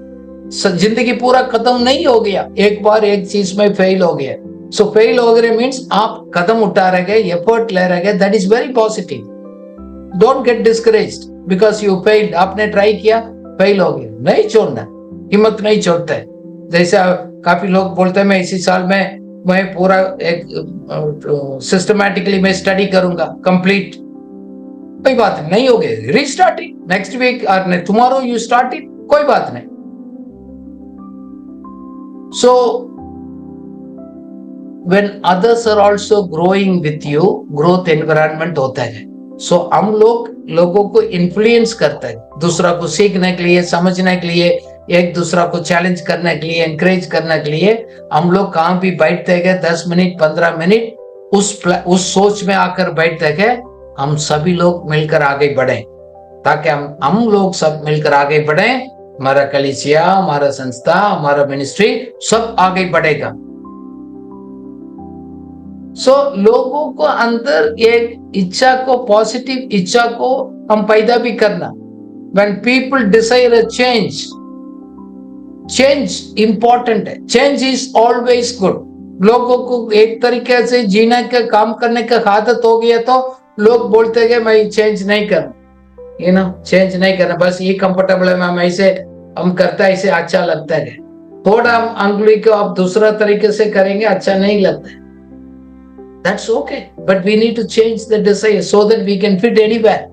जिंदगी पूरा खत्म नहीं हो गया, एक बार एक चीज में फेल हो गया। सो फेल हो गए मीन्स आप कदम उठा रहे, एफर्ट ले रहे, that is very positive. Don't get discouraged because you failed. आपने ट्राई किया, फेल हो गया, नहीं छोड़ना, हिम्मत नहीं छोड़ता है। जैसे काफी लोग बोलते हैं मैं इसी साल में मैं पूरा एक सिस्टमैटिकली मैं स्टडी करूंगा, कंप्लीट, कोई बात नहीं हो गया, रीस्टार्ट इट नेक्स्ट वीक और टुमारो यू स्टार्ट इट, कोई बात नहीं। सो when others are also growing with you, growth environment होता है। सो हम लोगों को इन्फ्लुएंस करता है, दूसरा को सीखने के लिए, समझने के लिए, एक दूसरा को चैलेंज करने के लिए, एनकरेज करने के लिए। हम लोग कहाँ भी बैठते गए 10 मिनट 15 मिनट उस सोच में आकर बैठते गए, हम सभी लोग मिलकर आगे बढ़े, ताकि हम लोग सब मिलकर आगे बढ़े, हमारा कलीसिया, हमारा संस्था, हमारा मिनिस्ट्री सब आगे बढ़ेगा। लोगों को अंदर एक इच्छा को, पॉजिटिव इच्छा को हम पैदा भी करना। When people desire a change important है, change is always good। लोगों को एक तरीके से जीने का, काम करने का आदत हो गया तो लोग बोलते हैं मैं चेंज नहीं करना, चेंज नहीं करना, बस ये कंफर्टेबल है, हम ऐसे हम करता है, ऐसे अच्छा लगता है। थोड़ा हम अंगुली को आप दूसरा तरीके से करेंगे, अच्छा नहीं लगता है, that's okay, but we need to change the desire so that we can fit anywhere।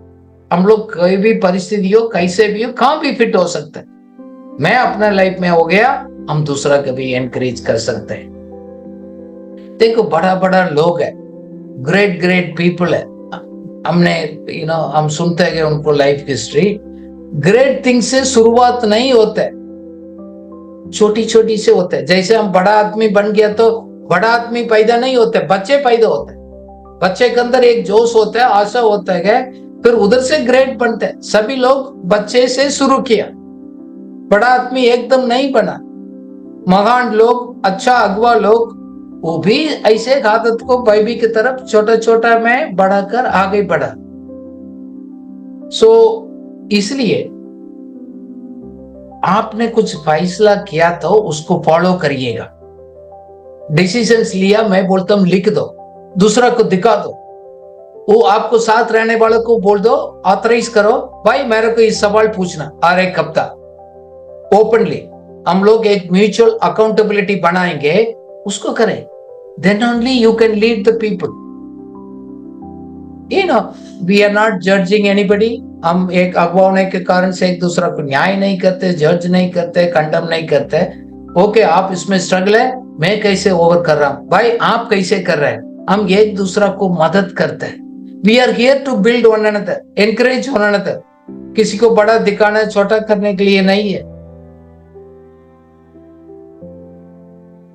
हम लोग कोई भी परिस्थिति हो, कैसे भी हो, कहाँ भी फिट हो सकते हैं। मैं अपना लाइफ में हो गया, हम दूसरा को भी एनकरेज कर सकते हैं। देखो, बड़ा बड़ा लोग है, ग्रेट पीपल है, हमने हम सुनते हैं उनको लाइफ हिस्ट्री। ग्रेट थिंग से शुरुआत नहीं होता है, छोटी छोटी से होता है। जैसे हम बड़ा आदमी बन गया तो बड़ा आदमी पैदा नहीं होते, बच्चे पैदा होते हैं। बच्चे के अंदर एक जोश होता है, आशा होता है, फिर उधर से ग्रेट बनते हैं। सभी लोग बच्चे से शुरू किया, बड़ा आदमी एकदम नहीं बना। महान लोग, अच्छा अगवा लोग, वो भी ऐसे आदत को बाइबल की तरफ छोटा छोटा में बढ़ाकर आगे बढ़ा। इसलिए आपने कुछ फैसला किया तो उसको फॉलो करिएगा। डिसीजंस लिया, मैं बोलता हूं लिख दो, दूसरा को दिखा दो, वो आपको साथ रहने वालों को बोल दो, ऑथराइज करो, भाई मेरे को ये सवाल पूछना हर एक हफ्ता ओपनली। हम लोग एक म्यूचुअल अकाउंटेबिलिटी बनाएंगे, उसको करें, then only you can lead the people. You know, we are not judging anybody. हम एक अगवा होने के कारण से एक दूसरा को न्याय नहीं करते, जज नहीं करते, कंडम नहीं करते। ओके, आप इसमें स्ट्रगल है, मैं कैसे ओवर कर रहा हूं, भाई आप कैसे कर रहे हैं, हम एक दूसरा को मदद करते हैं। We are here to build one another, encourage one another. किसी को बड़ा दिखाना, छोटा करने के लिए नहीं है।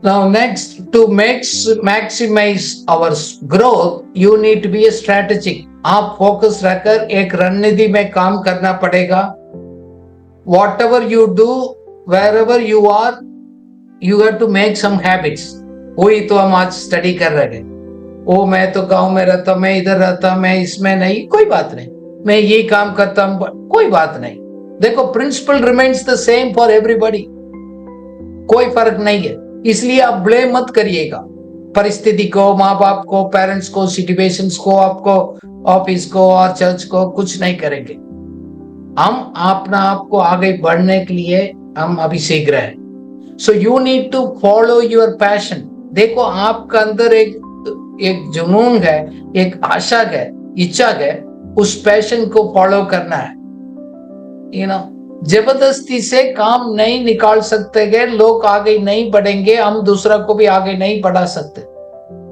Now next, to maximize our growth, you need to be a strategic. आप फोकस रखकर एक रणनीति में काम करना पड़ेगा। Whatever you do, wherever you are, you have to make some habits. वही तो हम आज स्टडी कर रहे हैं। ओ मैं तो गांव में रहता, मैं इधर रहता, मैं इसमें नहीं, कोई बात नहीं, मैं ये काम करता हूं, कोई बात नहीं। देखो, principle remains the same for everybody, कोई फर्क नहीं है। इसलिए आप ब्लेम मत करिएगा परिस्थिति को, माँ बाप को, पेरेंट्स को, सिचुएशंस को, आपको, ऑफिस को और चर्च को, कुछ नहीं करेंगे। हम अपना आप को आगे बढ़ने के लिए हम अभी सीख रहे हैं। So you need to follow your passion. देखो, आपका अंदर एक जुनून है, एक आशा है, इच्छा है, उस पैशन को फॉलो करना है। यू नो, जबरदस्ती से काम नहीं निकाल सकते गए, लोग आगे नहीं बढ़ेंगे, हम दूसरा को भी आगे नहीं बढ़ा सकते।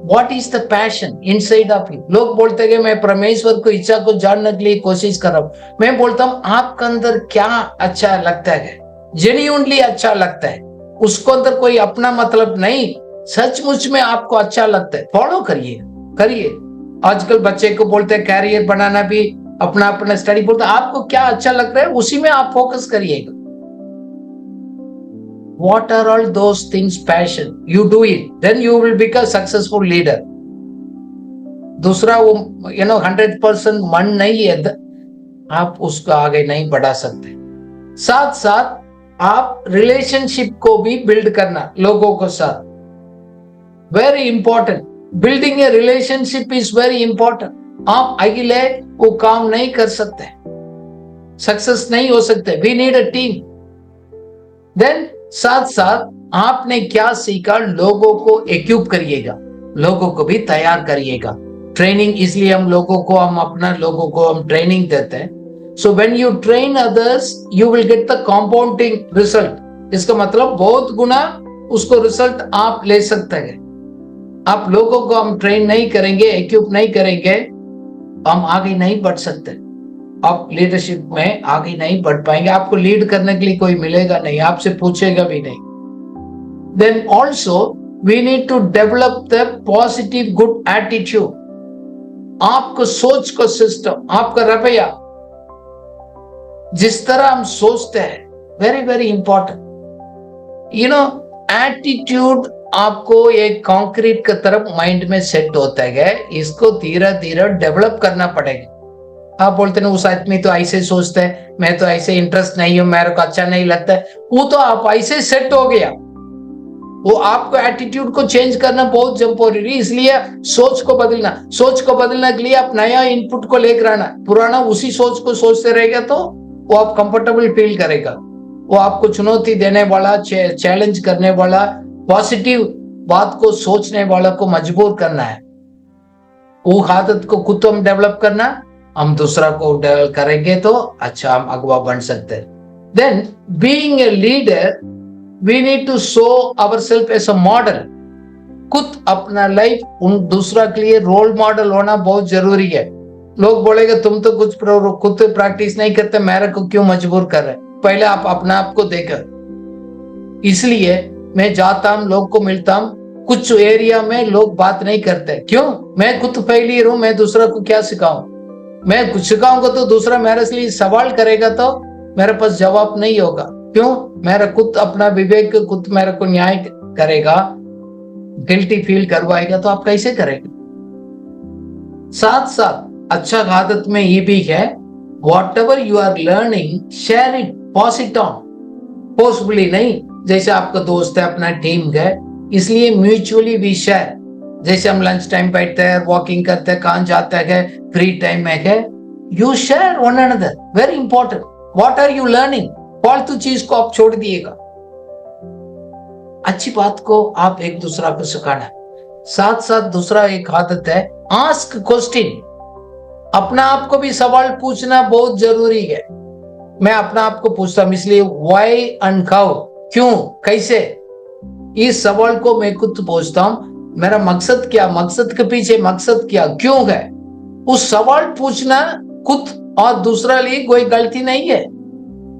What is the passion inside of you? लोग बोलते हैं मैं परमेश्वर को इच्छा को जानने के लिए कोशिश कर रहा हूं। मैं बोलता हूं आपका अंदर क्या अच्छा लगता है, जेन्युइनली अच्छा लगता है, उसको अंदर कोई अपना मतलब नहीं, सचमुच में आपको अच्छा लगता है, फॉलो करिए। आजकल बच्चे को बोलते हैं कैरियर बनाना भी अपना अपना स्टडी, बोलते आपको क्या अच्छा लग रहा है उसी में आप फोकस करिएगा। What are all those things passion? You do it, then you will become a successful leader. दूसरा वो 100% मन नहीं है, आप उसको आगे नहीं बढ़ा सकते। साथ साथ आप रिलेशनशिप को भी बिल्ड करना लोगों के साथ, very important. Building A relationship is very important. आप अकेले वो काम नहीं कर सकते, सक्सेस नहीं हो सकते। We need a team. Then साथ साथ आपने क्या सीखा, लोगों को इक्विप करिएगा, लोगों को भी तैयार करिएगा। ट्रेनिंग, इसलिए हम लोगों को हम ट्रेनिंग देते हैं। So when you train others you will get the compounding result. इसका मतलब बहुत गुना उसको रिजल्ट आप ले सकते हैं। आप लोगों को हम ट्रेन नहीं करेंगे, इक्विप नहीं करेंगे, हम आगे नहीं बढ़ सकते। आप लीडरशिप में आगे नहीं बढ़ पाएंगे, आपको लीड करने के लिए कोई मिलेगा नहीं, आपसे पूछेगा भी नहीं। Then also we need to develop the positive good attitude. आपको सोच को सिस्टम, आपका रवैया, जिस तरह हम सोचते हैं, वेरी वेरी इंपॉर्टेंट। एटीट्यूड आपको एक कंक्रीट की तरफ माइंड में सेट होता है, इसको धीरे धीरे डेवलप करना पड़ेगा। आप बोलते हैं उस आदमी तो ऐसे सोचते हैं, मैं तो ऐसे इंटरेस्ट नहीं हूं, मेरे को अच्छा नहीं लगता है, वो तो आप ऐसे सेट हो गया। वो आपको एटीट्यूड को चेंज करना बहुत जरूरी, इसलिए सोच को बदलने के लिए आप नया इनपुट को लेकर आना। पुराना उसी सोच को सोचते रहेगा तो वो आप कंफर्टेबल फील करेगा। वो आपको चुनौती देने वाला, चैलेंज करने वाला, पॉजिटिव बात को सोचने वाला को मजबूर करना है। वो आदत को खुद हम डेवलप करना, हम दूसरा को डेवलप करेंगे तो अच्छा हम अगवा बन सकते हैं। Then being a leader we need to show ourself as a model. खुद अपना लाइफ उन दूसरा के लिए रोल मॉडल होना बहुत जरूरी है। लोग बोलेंगे तुम तो कुछ खुद प्रैक्टिस नहीं करते, मेरे को क्यों मजबूर कर रहे? पहले आप अपना आप को देखो। इसलिए मैं जाता हूं, लोग को मिलता हूं, कुछ एरिया में लोग बात नहीं करते, क्यों? मैं खुद फेलियर हूं, मैं दूसरा को क्या सिखाऊं? मैं कुछ सिखाऊंगा तो दूसरा मेरे लिए सवाल करेगा तो मेरे पास जवाब नहीं होगा, क्यों? मेरा खुद अपना विवेक खुद मेरे को न्याय करेगा, गिल्टी फील करवाएगा तो आप कैसे करेंगे? साथ साथ अच्छा आदत में ये भी है, whatever you are learning share it, pass it on. Possibly नहीं, जैसे आपका दोस्त है, अपना टीम है, इसलिए म्यूचुअली वी शेयर। जैसे हम लंच टाइम बैठते हैं, वॉकिंग करते हैं, कहां जाते हैं, फ्री टाइम में है, you share one another, very important. What are you learning? फालतू चीज को आप छोड़ दिएगा, अच्छी बात को आप एक दूसरा को सिखाना। साथ साथ दूसरा एक आदत है, आस्क क्वेश्चन। अपना आप को भी सवाल पूछना बहुत जरूरी है। मैं अपना आप को पूछता हूं, इसलिए व्हाई एंड हाउ, क्यों, कैसे, इस सवाल को मैं खुद पूछता हूं। मेरा मकसद क्या, मकसद के पीछे मकसद क्या, क्यों है, उस सवाल पूछना खुद और दूसरा लिए कोई गलती नहीं है।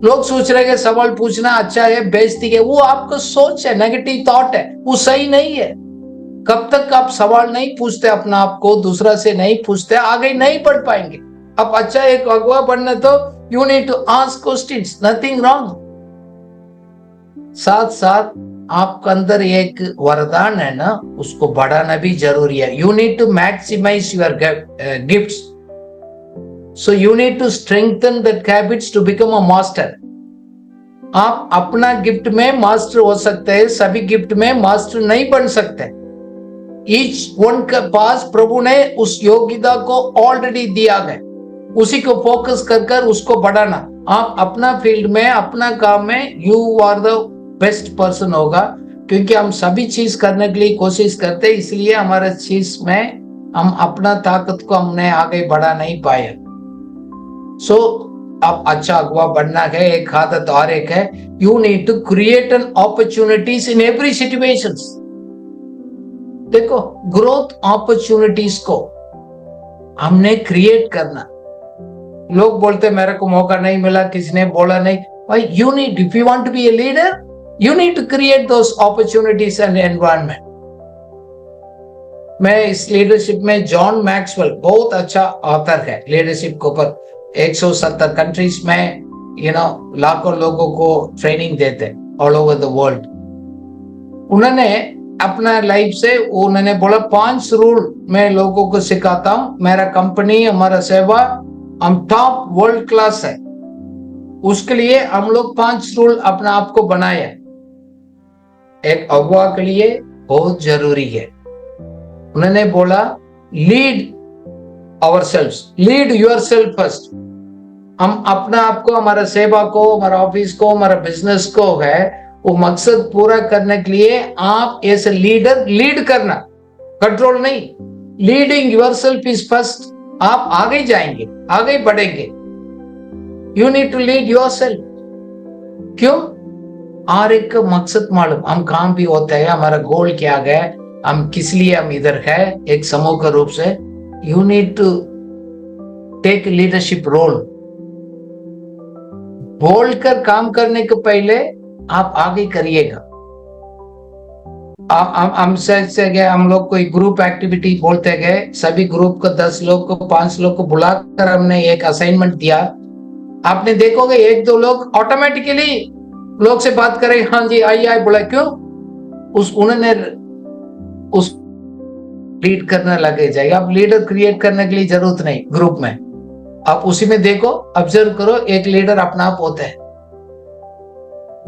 लोग सोच रहे हैं सवाल पूछना अच्छा है, बेइज्जती है, वो आपका सोच है, नेगेटिव थॉट है, वो सही नहीं है। कब तक आप सवाल नहीं पूछते अपना आप को, दूसरा से नहीं पूछते, आगे नहीं बढ़ पाएंगे। अब अच्छा एक अगवा बनना तो you need to ask questions, nothing wrong. साथ साथ आपके अंदर एक वरदान है ना, उसको बढ़ाना भी जरूरी है। You need to maximise your gifts, so you need to strengthen that habits to become a master. आप अपना गिफ्ट में मास्टर हो सकते हैं, सभी गिफ्ट में मास्टर नहीं बन सकते। ईच वन के पास प्रभु ने उस योग्यता को ऑलरेडी दिया है, उसी को फोकस कर उसको बढ़ाना। आप अपना फील्ड में, अपना काम में you are the best person होगा, क्योंकि हम सभी चीज करने के लिए कोशिश करते, इसलिए हमारे चीज में हम अपना ताकत को हमने आगे बढ़ा नहीं पाए। सो अब अच्छा अगवा बनना है, एक आदत और एक है, you need to create an opportunities in every situations. देखो, ग्रोथ अपॉर्चुनिटीज को हमने क्रिएट करना। लोग बोलते मेरे को मौका नहीं मिला, किसी ने बोला नहीं, भाई you need, if you want to be a leader, you need to create those opportunities and environment. मैं इस लीडरशिप में जॉन मैक्सवेल बहुत अच्छा ऑथर है लीडरशिप के ऊपर, 170 कंट्रीज में लाखों लोगों को ट्रेनिंग देते ऑल ओवर द वर्ल्ड। उन्होंने अपना लाइफ से उन्होंने बोला 5 रूल मैं लोगों को सिखाता हूं, मेरा कंपनी, हमारा सेवा, हम टॉप वर्ल्ड क्लास है, उसके लिए हम लोग 5 रूल अपना आप को बनाए। एक अगुवा के लिए बहुत जरूरी है। उन्होंने बोला lead ourselves, lead yourself first. हम अपना आप को, हमारा सेवा को, हमारा ऑफिस को, हमारा बिजनेस को है वो मकसद पूरा करने के लिए आप एज ए लीडर लीड करना, कंट्रोल नहीं। Leading yourself is first. आप आगे जाएंगे, आगे बढ़ेंगे। You need to lead yourself. क्यों? और एक मकसद मालूम, हम काम भी होता है, हमारा गोल क्या है, हम किस लिए हम इधर है, एक समूह के रूप से। You need to take leadership role. बोलकर काम करने के पहले आप आगे करिएगा। हम लोग कोई ग्रुप एक्टिविटी बोलते गए, सभी ग्रुप को 10 लोग को, 5 लोग को बुलाकर हमने एक असाइनमेंट दिया। आपने देखोगे 1-2 लोग ऑटोमेटिकली लोग से बात करें, हाँ जी आइए बोला, क्यों? उन्होंने उस लीड करने लगे जाएगा। आप लीडर क्रिएट करने के लिए जरूरत नहीं ग्रुप में, आप उसी में देखो, ऑब्जर्व करो, एक लीडर अपना आप होता है।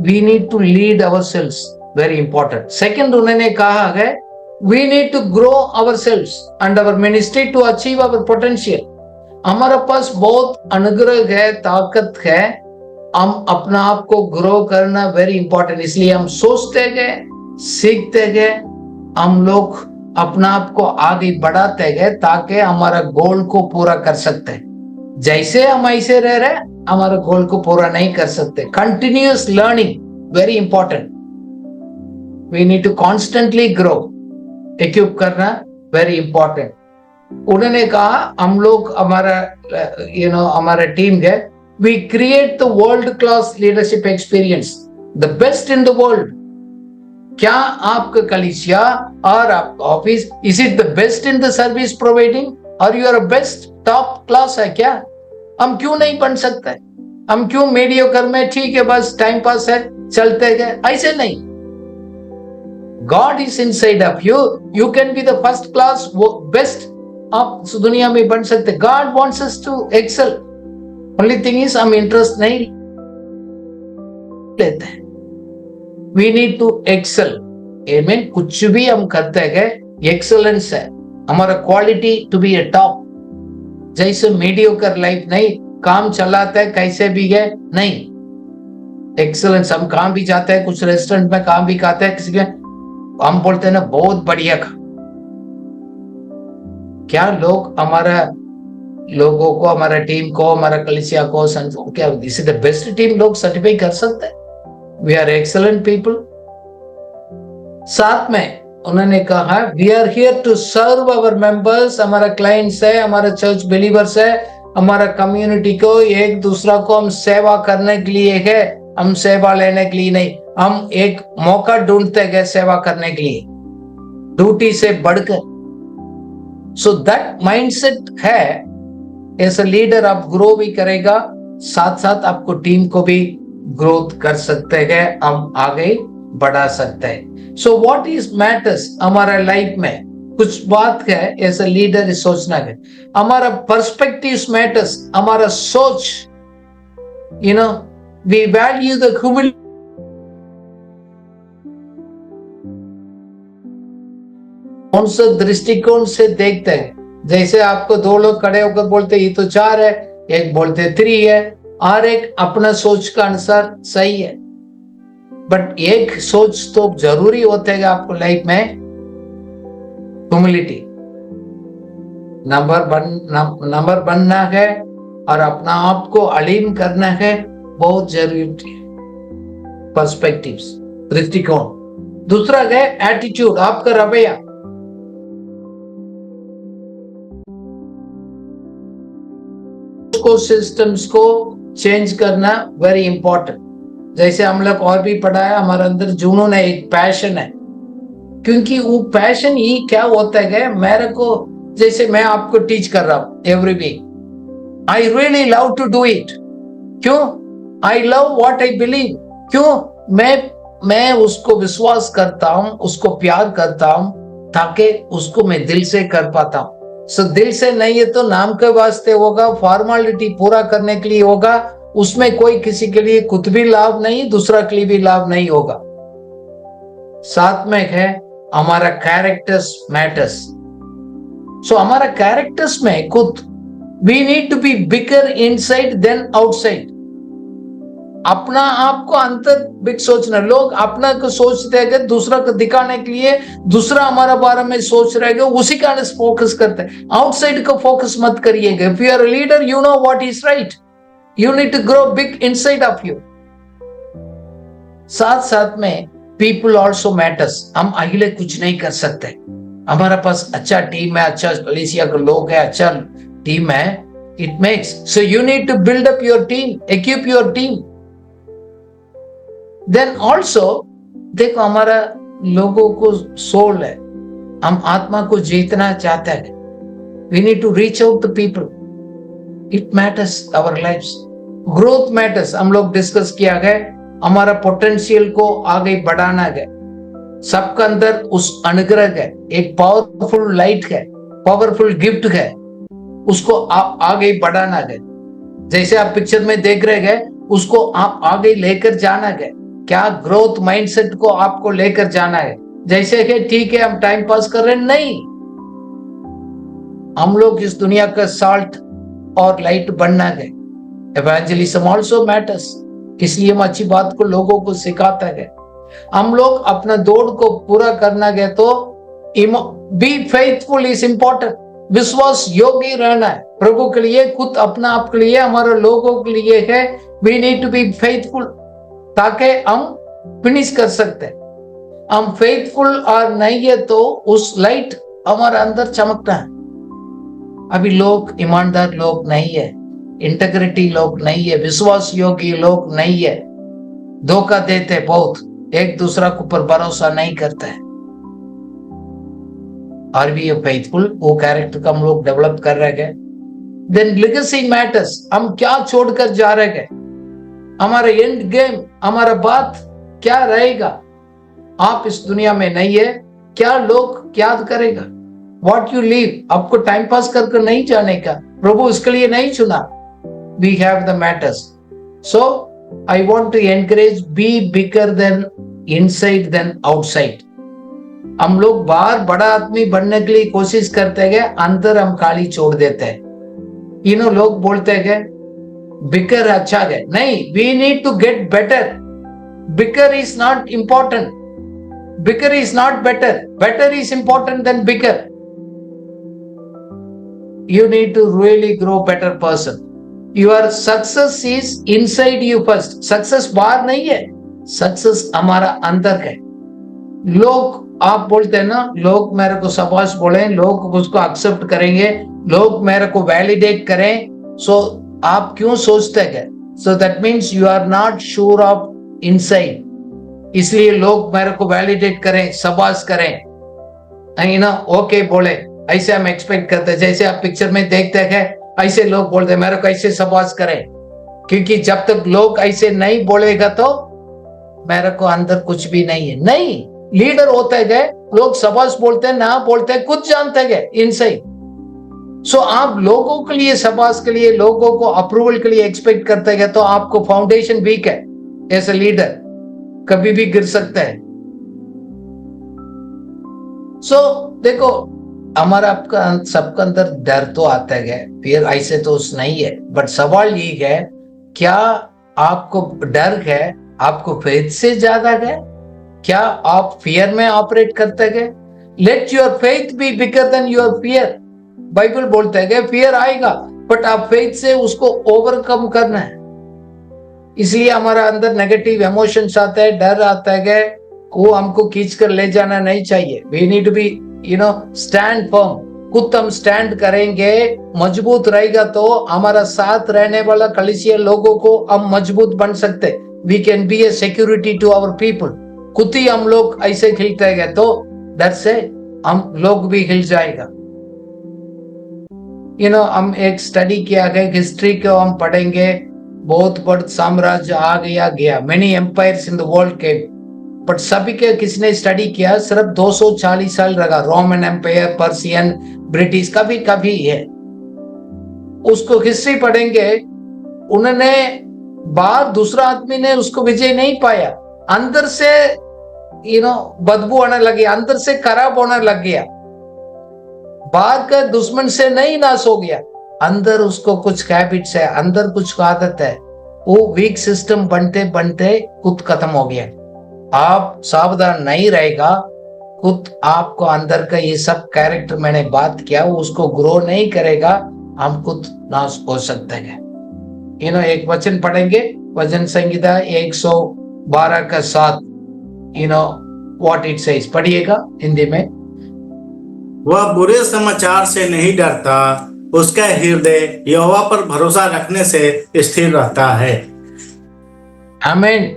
We need to lead ourselves, very important. Second, उन्होंने कहा है we need to grow ourselves and our ministry to achieve our potential. हमारे पास बहुत अनुग्रह है, ताकत है, हम अपना आप को ग्रो करना वेरी इंपॉर्टेंट। इसलिए हम सोचते गए, सीखते गए, हम लोग अपना आप को आगे बढ़ाते गए ताकि हमारा गोल को पूरा कर सकते हैं। जैसे हम ऐसे रह रहे हमारे गोल को पूरा नहीं कर सकते। Continuous learning very important. We need to constantly grow, equip करना वेरी इंपॉर्टेंट। उन्होंने कहा हम लोग हमारा टीम है, we create the world class leadership experience, the best in the world. क्या आपका कलीसिया और आपका office, is it the best in the service providing, और you are best top class है क्या? हम क्यों नहीं बन सकते? हम क्यों मीडियोकर में ठीक है बस टाइम पास है चलते गए? ऐसे नहीं। God is inside of you, you can be the first class, वो बेस्ट आप दुनिया में बन सकते। God wants us to excel, only thing is हम इंटरेस्ट नहीं लेते। We need to excel. आमीन। कुछ भी हम करते हैं एक्सेलेंस है, हमारा quality to be a top. जैसे मीडियोकर लाइफ नहीं, काम चलाते हैं कैसे भी है नहीं, एक्सेलेंस। हम काम भी जाते हैं, कुछ रेस्टोरेंट में काम भी खाते हैं, किसी के हम बोलते हैं ना बहुत बढ़िया खा। क्या लोग हमारा लोगों को, हमारा टीम को, हमारा कलिसिया को, क्या this is the best team लोग सर्टिफाई कर सकते हैं, वी आर एक्सलेंट पीपल। साथ में उन्होंने कहा we are here to serve our members, हमारा क्लाइंट्स है, हमारा चर्च बिलीवर्स है, हमारा कम्युनिटी को, एक दूसरा को हम सेवा करने के लिए है, हम सेवा लेने के लिए नहीं, हम एक मौका ढूंढते हैं सेवा करने के लिए, ड्यूटी से बढ़कर। सो दैट माइंडसेट है, एज अ लीडर आप ग्रो भी करेगा, साथ साथ आपको टीम को भी ग्रोथ कर सकते हैं, हम आगे बढ़ा सकते हैं। सो व्हाट इज मैटर्स हमारा लाइफ में, कुछ बात है एज अ लीडर सोचना है, हमारा पर्सपेक्टिव मैटर्स, हमारा सोच, you know we value the humility, कौन सा दृष्टिकोण से देखते हैं। जैसे आपको दो लोग खड़े होकर बोलते ये तो 4 है, एक बोलते 3 है, और एक अपना सोच का अनुसार सही है, बट एक सोच तो जरूरी होते है आपको लाइफ में, ह्यूमिलिटी नंबर बनना है और अपना आप को अलीन करना है, बहुत जरूरी है। पर्सपेक्टिव्स, दृष्टिकोण। दूसरा है एटीट्यूड, आपका रवैया। सिस्टम्स को चेंज करना वेरी इंपॉर्टेंट। जैसे हम लोग और भी पढ़ा है, हमारे अंदर जुनून है, एक पैशन है, क्योंकि वो पैशन ही क्या होता है, मेरे को जैसे मैं आपको टीच कर रहा हूं every week, I really love to do it. क्यों? I love what I believe. क्यों? मैं उसको विश्वास करता हूं, उसको प्यार करता हूं, ताकि उसको मैं दिल से कर पाता हूं। सो दिल से नहीं है तो नाम के वास्ते होगा, फॉर्मेलिटी पूरा करने के लिए होगा, उसमें कोई किसी के लिए खुद भी लाभ नहीं, दूसरा के लिए भी लाभ नहीं होगा। साथ में है हमारा कैरेक्टर्स मैटर्स। सो हमारा कैरेक्टर्स में खुद we need to be bigger inside than outside. अपना आप को अंतर बिग सोचना। लोग अपना को सोचते हैं दूसरा को दिखाने के लिए, दूसरा हमारा बारे में सोच रहे उसी का फोकस करते हैं, आउटसाइड को फोकस मत करिएगा। If you are a leader, you know what is right, you need to grow big inside of you. साथ साथ में पीपल ऑल्सो मैटर्स। हम अकेले कुछ नहीं कर सकते, हमारा पास अच्छा टीम है, अच्छा कलीसिया के लोग है, अच्छा टीम है, it makes. So you need to build up your team, equip your team. Then also देखो, हमारा लोगों को सोल है, हम आत्मा को जीतना चाहते हैं, we need to reach out to people, it matters our lives. Growth matters, हम लोग डिस्कस किया गया, हमारा पोटेंशियल को आगे बढ़ाना है। सबका अंदर उस अनुग्रह है, एक पावरफुल लाइट है, पावरफुल गिफ्ट है, उसको आप आगे बढ़ाना है। जैसे आप पिक्चर में देख रहे हैं, उसको आप आगे लेकर जाना है। क्या ग्रोथ माइंडसेट को आपको लेकर जाना है। जैसे कि ठीक है हम टाइम पास कर रहे हैं, नहीं, हम लोग इस दुनिया का साल्ट और लाइट बनना है। एवेंजलिज्म आल्सो मैटर्स, इसलिए हम अच्छी बात को लोगों को सिखाता है। हम लोग अपना दौड़ को पूरा करना है तो बी फेथफुल इज इंपॉर्टेंट, विश्वास योग्य रहना है प्रभु के लिए, खुद अपना आप के लिए, हमारे लोगों के लिए है। We need to be faithful ताकि हम फिनिश कर सकते हैं। हम फेथफुल और नहीं है तो उस लाइट हमारे अंदर चमकना है। अभी लोग ईमानदार लोग नहीं है, इंटेग्रिटी लोग नहीं है, विश्वास योग्य लोग नहीं है, धोखा देते बहुत, एक दूसरा के ऊपर भरोसा नहीं करते हैं। आर वी फेथफुल, वो कैरेक्टर का हम लोग डेवलप कर रहे हैं। देन लेगेसी मैटर्स, हम क्या छोड़कर जा रहे हैं, हमारा एंड गेम, हमारा बात क्या रहेगा। आप इस दुनिया में नहीं है, क्या लोग याद करेगा, व्हाट यू लीव। आपको टाइम पास करके नहीं जाने का, प्रभु इसके लिए नहीं चुना। We have the matters. So I want to encourage be bigger than inside than outside. हम लोग बाहर बड़ा आदमी बनने के लिए कोशिश करते हैं, अंदर हम खाली छोड़ देते हैं। इन्हों लोग बोलते हैं बिकर अच्छा है, नहीं, we need to get better. Bigger is not important, bigger is not better, better is important than bigger. you need to really grow better person. Your success is inside you first. Success बाहर नहीं है, success हमारा अंदर है. लोग आप बोलते हैं ना, लोग मेरे को शाबाश बोले, लोग उसको एक्सेप्ट करेंगे, लोग मेरे को वैलिडेट करें, सो आप क्यों सोचते हैं? So that means you are not sure of inside. इसलिए लोग मेरे को वैलिडेट करें, शाबाश करें, नहीं ना, ओके बोले, ऐसे हम एक्सपेक्ट करते हैं. जैसे आप पिक्चर में देखते हैं, ऐसे लोग बोलते हैं मेरे को ऐसे शाबाश करें, क्योंकि जब तक लोग ऐसे नहीं बोलेगा तो मेरे को अंदर कुछ भी नहीं है. नहीं, लीडर होते गए, लोग शाबाश बोलते हैं, ना बोलते हैं, खुद जानते गए इनसाइड. सो आप लोगों के लिए, शाबाश के लिए, लोगों को अप्रूवल के लिए एक्सपेक्ट करते गए तो आपको फाउंडेशन वीक है. एज ए लीडर कभी भी गिर सकता है. सो देखो, हमारा आपका सबका अंदर डर तो आता है, फिर ऐसे तो नहीं है, बट सवाल ये है, क्या आपको डर है आपको फेथ से ज्यादा है? क्या आप फियर में ऑपरेट करते हैं? Let your faith B bigger then your fear. Bible बोलता है फियर आएगा, बट आप फेथ से उसको ओवरकम करना है. इसलिए हमारा अंदर नेगेटिव इमोशंस आता है, डर आता है, वो हमको खींच कर ले जाना नहीं चाहिए. We need to be stand firm. खुद हम स्टैंड करेंगे, मजबूत रहेगा तो हमारा साथ रहने वाला कलीसिया लोगों को हम मजबूत बन सकते. We can be a security to our people. खुद ही हम लोग ऐसे खिलते हैं तो डर से हम लोग भी हिल जाएगा. हम एक स्टडी किया है, हिस्ट्री को हम पढ़ेंगे, बहुत बड़ा साम्राज्य आ गया, many empires in the world के, बट सभी के किसने स्टडी किया? सिर्फ 240 साल रहा. रोमन एम्पायर, पर्सियन, ब्रिटिश, कभी है. उसको हिस्ट्री पढ़ेंगे, उन्होंने बाहर दूसरा आदमी ने उसको विजय नहीं पाया, अंदर से बदबू आने लगी, अंदर से खराब होने लग गया. बाहर का दुश्मन से नहीं नाश हो गया, अंदर उसको कुछ हैबिट्स है, अंदर कुछ आदत है, वो वीक सिस्टम बनते बनते खुद खत्म हो गया. आप सावधान नहीं रहेगा, खुद आपको अंदर का ये सब कैरेक्टर मैंने बात किया, उसको ग्रो नहीं करेगा, हम खुद नाश हो सकते हैं. एक वचन पढ़ेंगे, भजन संहिता 112 का 7. व्हाट इट सेज, पढ़िएगा हिंदी में. वह बुरे समाचार से नहीं डरता, उसका हृदय यहोवा पर भरोसा रखने से स्थिर रहता है. आमीन.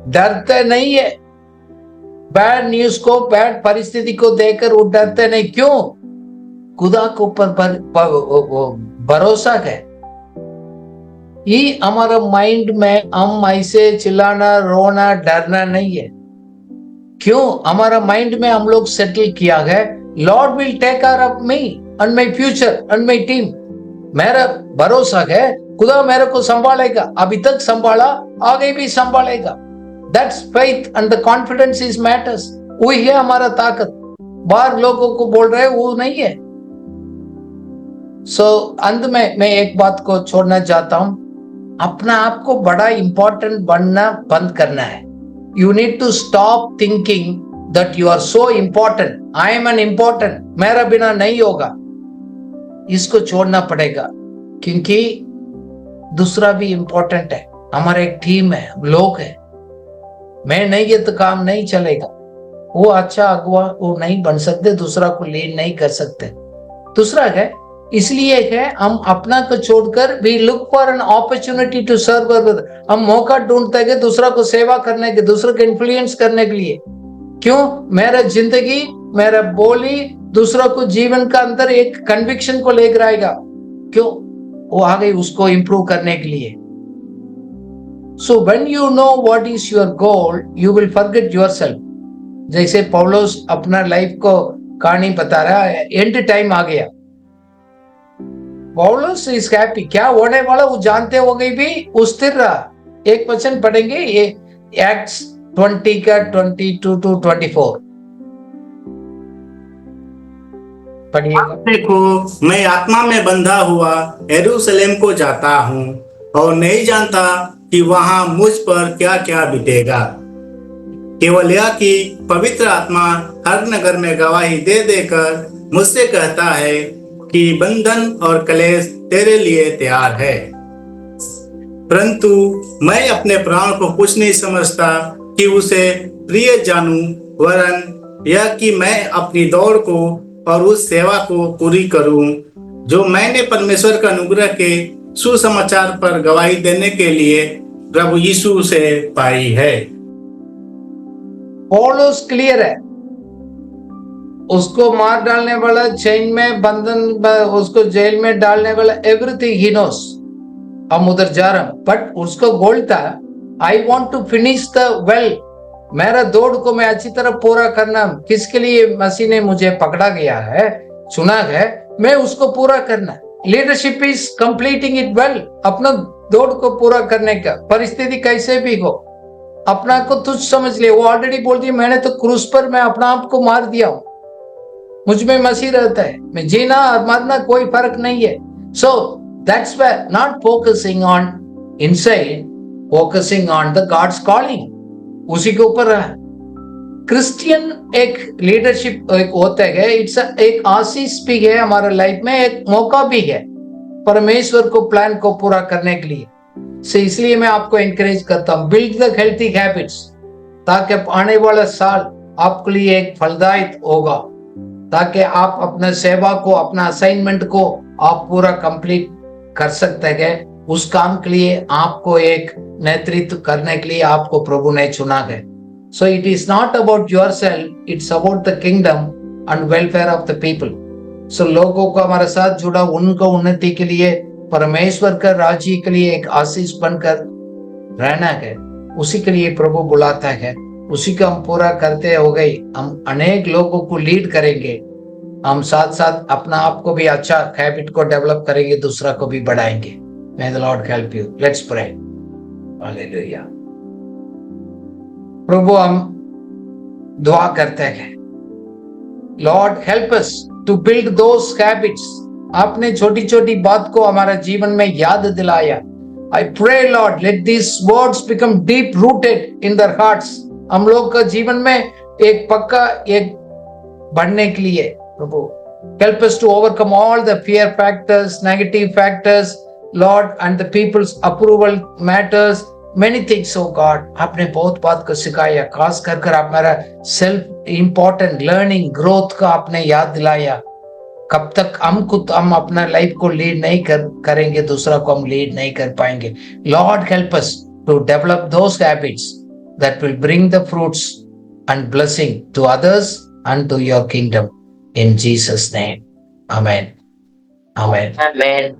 डरते नहीं है, बैड न्यूज को, बैड परिस्थिति को देखकर वो डरते नहीं. क्यों? खुदा के ऊपर भरोसा है. ये हमारा माइंड में हम ऐसे चिल्लाना, रोना, डरना नहीं है. क्यों? हमारा माइंड में हम लोग सेटल किया है, Lord will take care of me and my future and my team. मेरा भरोसा है, खुदा मेरे को संभालेगा, अभी तक संभाला, आगे भी संभालेगा. That's faith and the confidence is matters. वही है हमारा ताकत. बाहर लोगों को बोल रहे वो नहीं है. सो अंत में मैं एक बात को छोड़ना चाहता हूं, अपना आप को बड़ा इंपॉर्टेंट बनना बंद करना है. You need to stop thinking that you are so important. I am an important, मेरा बिना नहीं होगा. इसको छोड़ना पड़ेगा, क्योंकि दूसरा भी इंपॉर्टेंट है. हमारा एक टीम है, लोग है. मैं नहीं है तो काम नहीं चलेगा. वो अच्छा अगुआ वो नहीं बन सकते, दूसरा को लीड नहीं कर सकते. दूसरा है, इसलिए है हम अपना को छोड़कर we look for an opportunity to serve other. हम मौका ढूंढते हैं दूसरा को सेवा करने के, दूसरे को इन्फ्लुएंस करने के लिए. क्यों? मेरा जिंदगी, मेरा बोली दूसरा को जीवन का अंदर एक कन्विक्शन को लेकर आएगा. क्यों? वो आ गई उसको इंप्रूव करने के लिए. So when you know what is your goal, you will forget yourself. जैसे पौलुस अपना लाइफ को कहानी बता रहा है, एंड टाइम आ गया, पौलुस इज हैप्पी. क्या होने वाला वो जानते हो गई भी, वो स्थिर रहा. एक वचन पढ़ेंगे, ये एक्ट्स 20 का 22 to 24 पढ़िएगा. देखो, मैं आत्मा में बंधा हुआ यरूशलेम को जाता हूँ और नहीं जानता कि वहां मुझ पर क्या क्या बीतेगा. केवल यह कि पवित्र आत्मा हर नगर में गवाही दे देकर मुझसे कहता है, कि बंधन और कलेश तेरे लिए तैयार है, परंतु मैं अपने प्राण को कुछ नहीं समझता कि उसे प्रिय जानूं, वरन यह कि मैं अपनी दौड़ को और उस सेवा को पूरी करूं जो मैंने परमेश्वर का अनुग्रह के सुसमाचार पर गवाही देने के लिए प्रभु यीशु से पाई है। पौलुस क्लियर है, उसको मार डालने वाला, चेन में बंधन, उसको जेल में डालने वाला, एवरीथिंग ही नोस, हम उधर जा रहे हैं, बट उसको गोल था, I want to finish the well, मेरा दौड़ को मैं अच्छी तरह पूरा करना, किसके लिए मसीह ने मुझे पकड़ा गया है, चुना है, मैं उसको पूरा करना। Leadership is completing it well, अपना दौड़ को पूरा करने का, परिस्थिति कैसे भी हो, अपना को तुझ समझ ले, वो ऑलरेडी बोल दिया, मैंने तो क्रूस पर मैं अपना आप को मार दिया हूं, मुझ में मसीह रहता है, मैं जीना और मरना कोई फर्क नहीं है। So that's why not focusing on inside, focusing on the gods calling, उसी के ऊपर रहा। क्रिश्चियन एक लीडरशिप एक होता है, इट्स एक आशीष भी है हमारे लाइफ में, एक मौका भी है परमेश्वर को प्लान को पूरा करने के लिए। सो इसलिए मैं आपको एनकरेज करता हूं, बिल्ड द हेल्थी हैबिट्स, ताकि आने वाला साल आपके लिए एक फलदायक होगा, ताकि आप अपना सेवा को, अपना असाइनमेंट को आप पूरा कंप्लीट कर सकते हैं। उस काम के लिए आपको एक नेतृत्व करने के लिए आपको प्रभु ने चुना है। So it is not about yourself, it's about the kingdom and welfare of the people. So लोगों को हमारे साथ जुड़ा, उनको उन्नति के लिए, परमेश्वर का राज्य के लिए एक आशीष बनकर रहना है, उसी के लिए प्रभु बुलाता है, उसी को हम पूरा करते हो गए, हम अनेक लोगों को लीड करेंगे, हम साथ साथ अपना आप को भी अच्छा हैबिट को डेवलप करेंगे, दूसरा को भी बढ़ाएंगे। May the Lord help you. Let's pray. Hallelujah. प्रभु हम दुआ करते हैं, Lord help us to build those habits. आपने छोटी छोटी बात को हमारा जीवन में याद दिलाया। I pray Lord, let these words become deep rooted in their hearts. हम लोग का जीवन में एक पक्का एक बढ़ने के लिए प्रभु help us to overcome all the fear factors, negative factors, Lord, and the people's approval matters, many things, oh God. आपने बहुत बात को सिखाया, खास कर आप मेरा सेल्फ इम्पोर्टेंट लर्निंग ग्रोथ का आपने याद दिलाया। कब तक हम अपना लाइफ को लीड नहीं करेंगे, दूसरा को हम लीड नहीं कर पाएंगे। Lord, help us to develop those habits that will bring the fruits and blessing to others and to your kingdom. In Jesus' name. Amen. Amen. Amen.